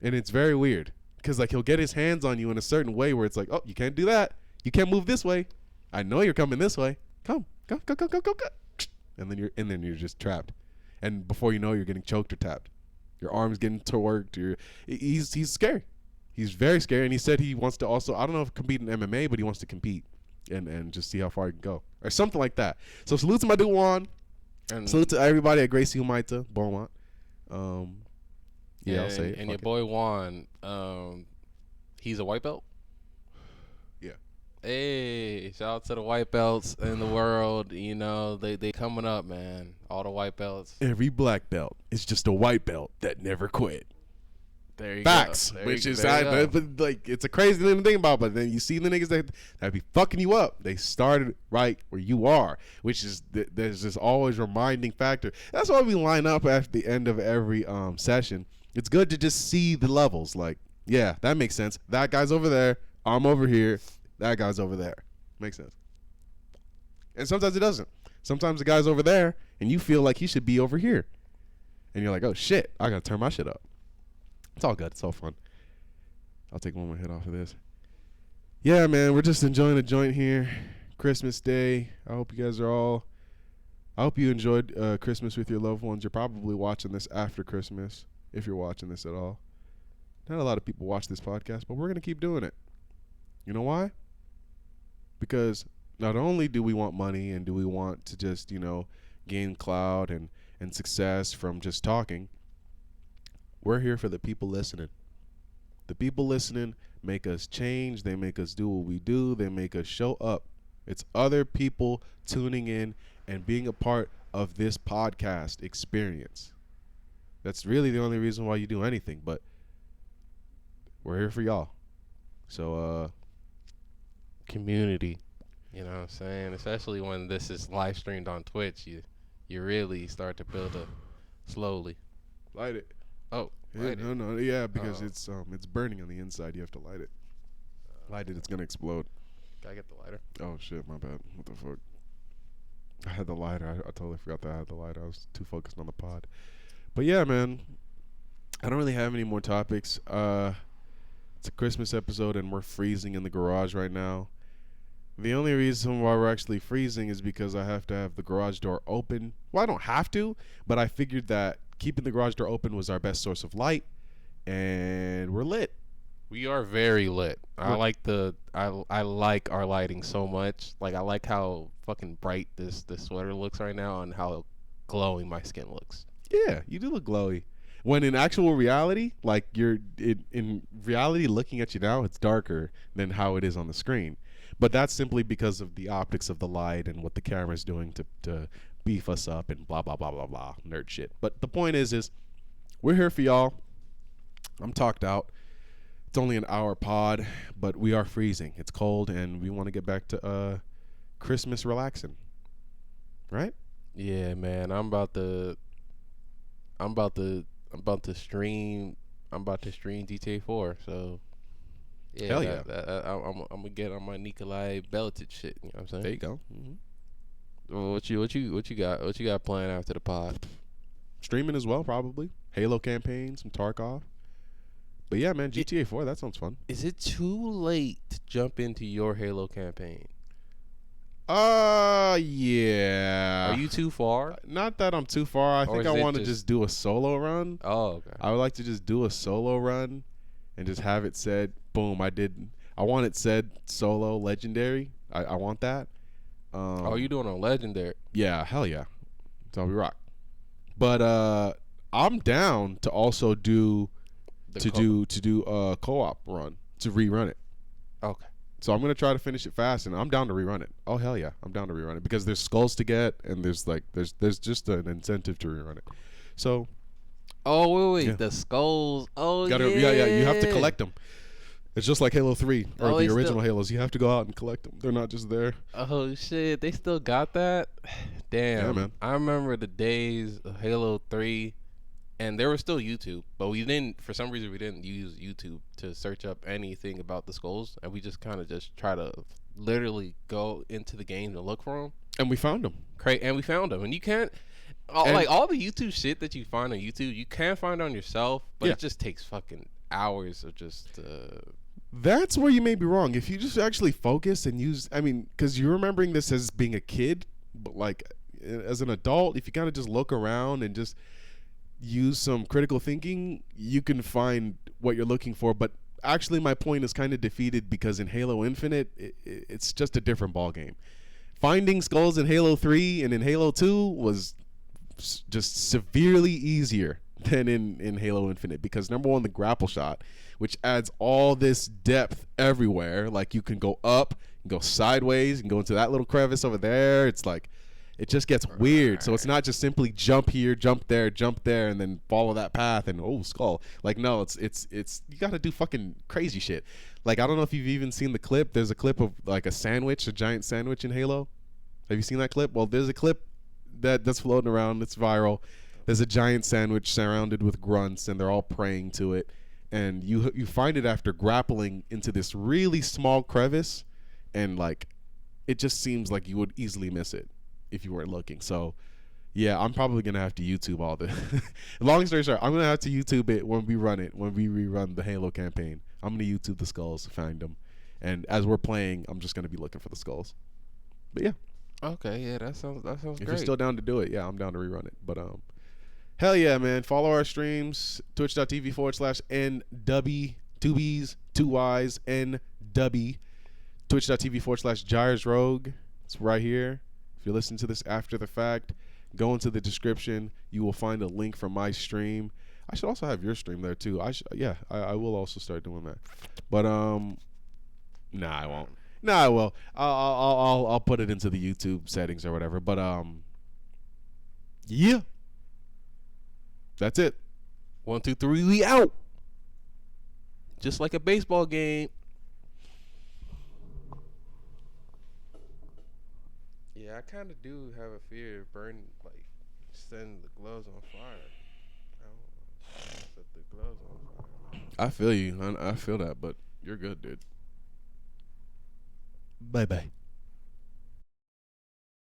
And it's very weird. Because, like, he'll get his hands on you in a certain way where it's like, oh, you can't do that. You can't move this way. I know you're coming this way. Come. Go. And then you're just trapped. And before you know, you're getting choked or tapped. Your arm's getting torqued. He's scary. He's very scary. And he said he wants to also, I don't know if compete in MMA, but he wants to compete and just see how far he can go. Or something like that. So salute to my dude Juan. And salute to everybody at Gracie Humaita, Beaumont. Yeah, I'll say it.
And your boy Juan, he's a white belt?
Yeah.
Hey, shout out to the white belts in the world. You know, they coming up, man. All the white belts.
Every black belt is just a white belt that never quit.
There you
Facts.
go.
Which is, but like, it's a crazy thing to think about. But then you see the niggas that be fucking you up. They started right where you are, which is, there's this always reminding factor. That's why we line up at the end of every session. It's good to just see the levels. Like, yeah, that makes sense. That guy's over there. I'm over here. That guy's over there. Makes sense. And sometimes it doesn't. Sometimes the guy's over there, and you feel like he should be over here. And you're like, oh, shit, I got to turn my shit up. It's all good. It's all fun. I'll take one more hit off of this. Yeah, man, we're just enjoying the joint here. Christmas Day. I hope you guys I hope you enjoyed Christmas with your loved ones. You're probably watching this after Christmas, if you're watching this at all. Not a lot of people watch this podcast, but we're going to keep doing it. You know why? Because not only do we want money and do we want to just, gain clout and success from just talking, we're here for the people listening. The people listening make us change. They make us do what we do. They make us show up. It's other people tuning in and being a part of this podcast experience. That's really the only reason why you do anything, but we're here for y'all. So,
community. You know what I'm saying? Especially when this is live streamed on Twitch, you really start to build up slowly.
Light it.
Oh,
yeah, no, because it's burning on the inside. You have to light it. Light it, it's gonna explode.
Can I get the lighter?
Oh shit, my bad. What the fuck? I had the lighter. I totally forgot that I had the lighter. I was too focused on the pod. But yeah, man, I don't really have any more topics. It's a Christmas episode, and we're freezing in the garage right now. The only reason why we're actually freezing is because I have to have the garage door open. Well, I don't have to, but I figured that keeping the garage door open was our best source of light, and we're lit.
We are very lit. I like our lighting so much. Like, I like how fucking bright this sweater looks right now and how glowing my skin looks.
Yeah, you do look glowy. When in actual reality, like in reality, looking at you now, it's darker than how it is on the screen. But that's simply because of the optics of the light and what the camera's doing to beef us up and blah, blah, blah, blah, blah, nerd shit. But the point is we're here for y'all. I'm talked out. It's only an hour pod, but we are freezing. It's cold, and we want to get back to Christmas relaxing. Right?
Yeah, man. I'm about to stream GTA 4. So yeah,
hell yeah.
I'm gonna get on my Nikolai Beltic shit. You know what I'm saying?
There you go.
Well, what you got planned after the pod?
Streaming as well, probably. Halo campaign, some Tarkov. But yeah, man, GTA 4, that sounds fun.
Is it too late to jump into your Halo campaign? Are
Yeah.
you too far,
Not that I'm too far. I
or
think I
is it
want to
just?
just do a solo run.
Oh, okay.
I would like to just do a solo run and just have it said, boom, I did. I want it said solo legendary. I want that.
Oh, you doing a legendary?
Yeah, hell yeah. So we rock. But I'm down to also do
The
a co-op run to rerun it.
Okay.
So I'm gonna try to finish it fast, and I'm down to rerun it. Oh hell yeah, I'm down to rerun it because there's skulls to get, and there's just an incentive to rerun it. So
Oh wait,
yeah,
the skulls. Oh
gotta yeah, you have to collect them. It's just like Halo 3 or
Oh,
the
they still.
original Halos. You have to go out and collect them. They're not just there.
Oh shit, they still got that.
Yeah,
Damn,
man.
I remember the days of Halo 3, and there was still YouTube, but we didn't. For some reason, we didn't use YouTube to search up anything about the skulls, and we just kind of just try to literally go into the game and look for them.
And we found them.
And we found them, and you can't.
And
Like all the YouTube shit that you find on YouTube, you can find on yourself, but
yeah,
it just takes fucking hours of just.
that's where you may be wrong. If you just actually focus and use, I mean, because you're remembering this as being a kid, but like as an adult, if you kind of just look around and just use some critical thinking, you can find what you're looking for. But actually, my point is kind of defeated because in Halo Infinite, it's just a different ball game. Finding skulls in Halo 3 and in Halo 2 was just severely easier than in Halo Infinite because number one, the grapple shot, which adds all this depth everywhere. Like you can go up, and go sideways, and go into that little crevice over there. It's like it just gets weird. So it's not just simply jump here, jump there, and then follow that path and oh skull. Like no, it's you got to do fucking crazy shit. Like I don't know if you've even seen the clip. There's a clip of like a sandwich, a giant sandwich in Halo. Have you seen that clip? Well, there's a clip that's floating around. It's viral. There's a giant sandwich surrounded with grunts, and they're all praying to it. And you find it after grappling into this really small crevice, and like it just seems like you would easily miss it if you weren't looking. So yeah, I'm probably gonna have to YouTube all this. Long story short, I'm gonna have to YouTube it when we rerun the Halo campaign. I'm gonna YouTube the skulls, find them, and as we're playing, I'm just gonna be looking for the skulls. But yeah,
Okay, yeah, that sounds
if you're
great.
still down to do it, yeah, I'm down to rerun it. But hell yeah, man. Follow our streams, twitch.tv/NW, two B's, two Y's, NW, twitch.tv/Gyres Rowgh. It's right here. If you listen to this after the fact, go into the description. You will find a link for my stream. I should also have your stream there too. I will also start doing that. But nah, I won't. Nah, I will. I'll put it into the YouTube settings or whatever. But yeah, that's it.
1, 2, 3, we out. Just like a baseball game. Yeah, I kind of do have a fear of burning, like setting the gloves on fire. I don't wanna set the gloves on fire.
I feel you. I feel that, but you're good, dude. Bye bye.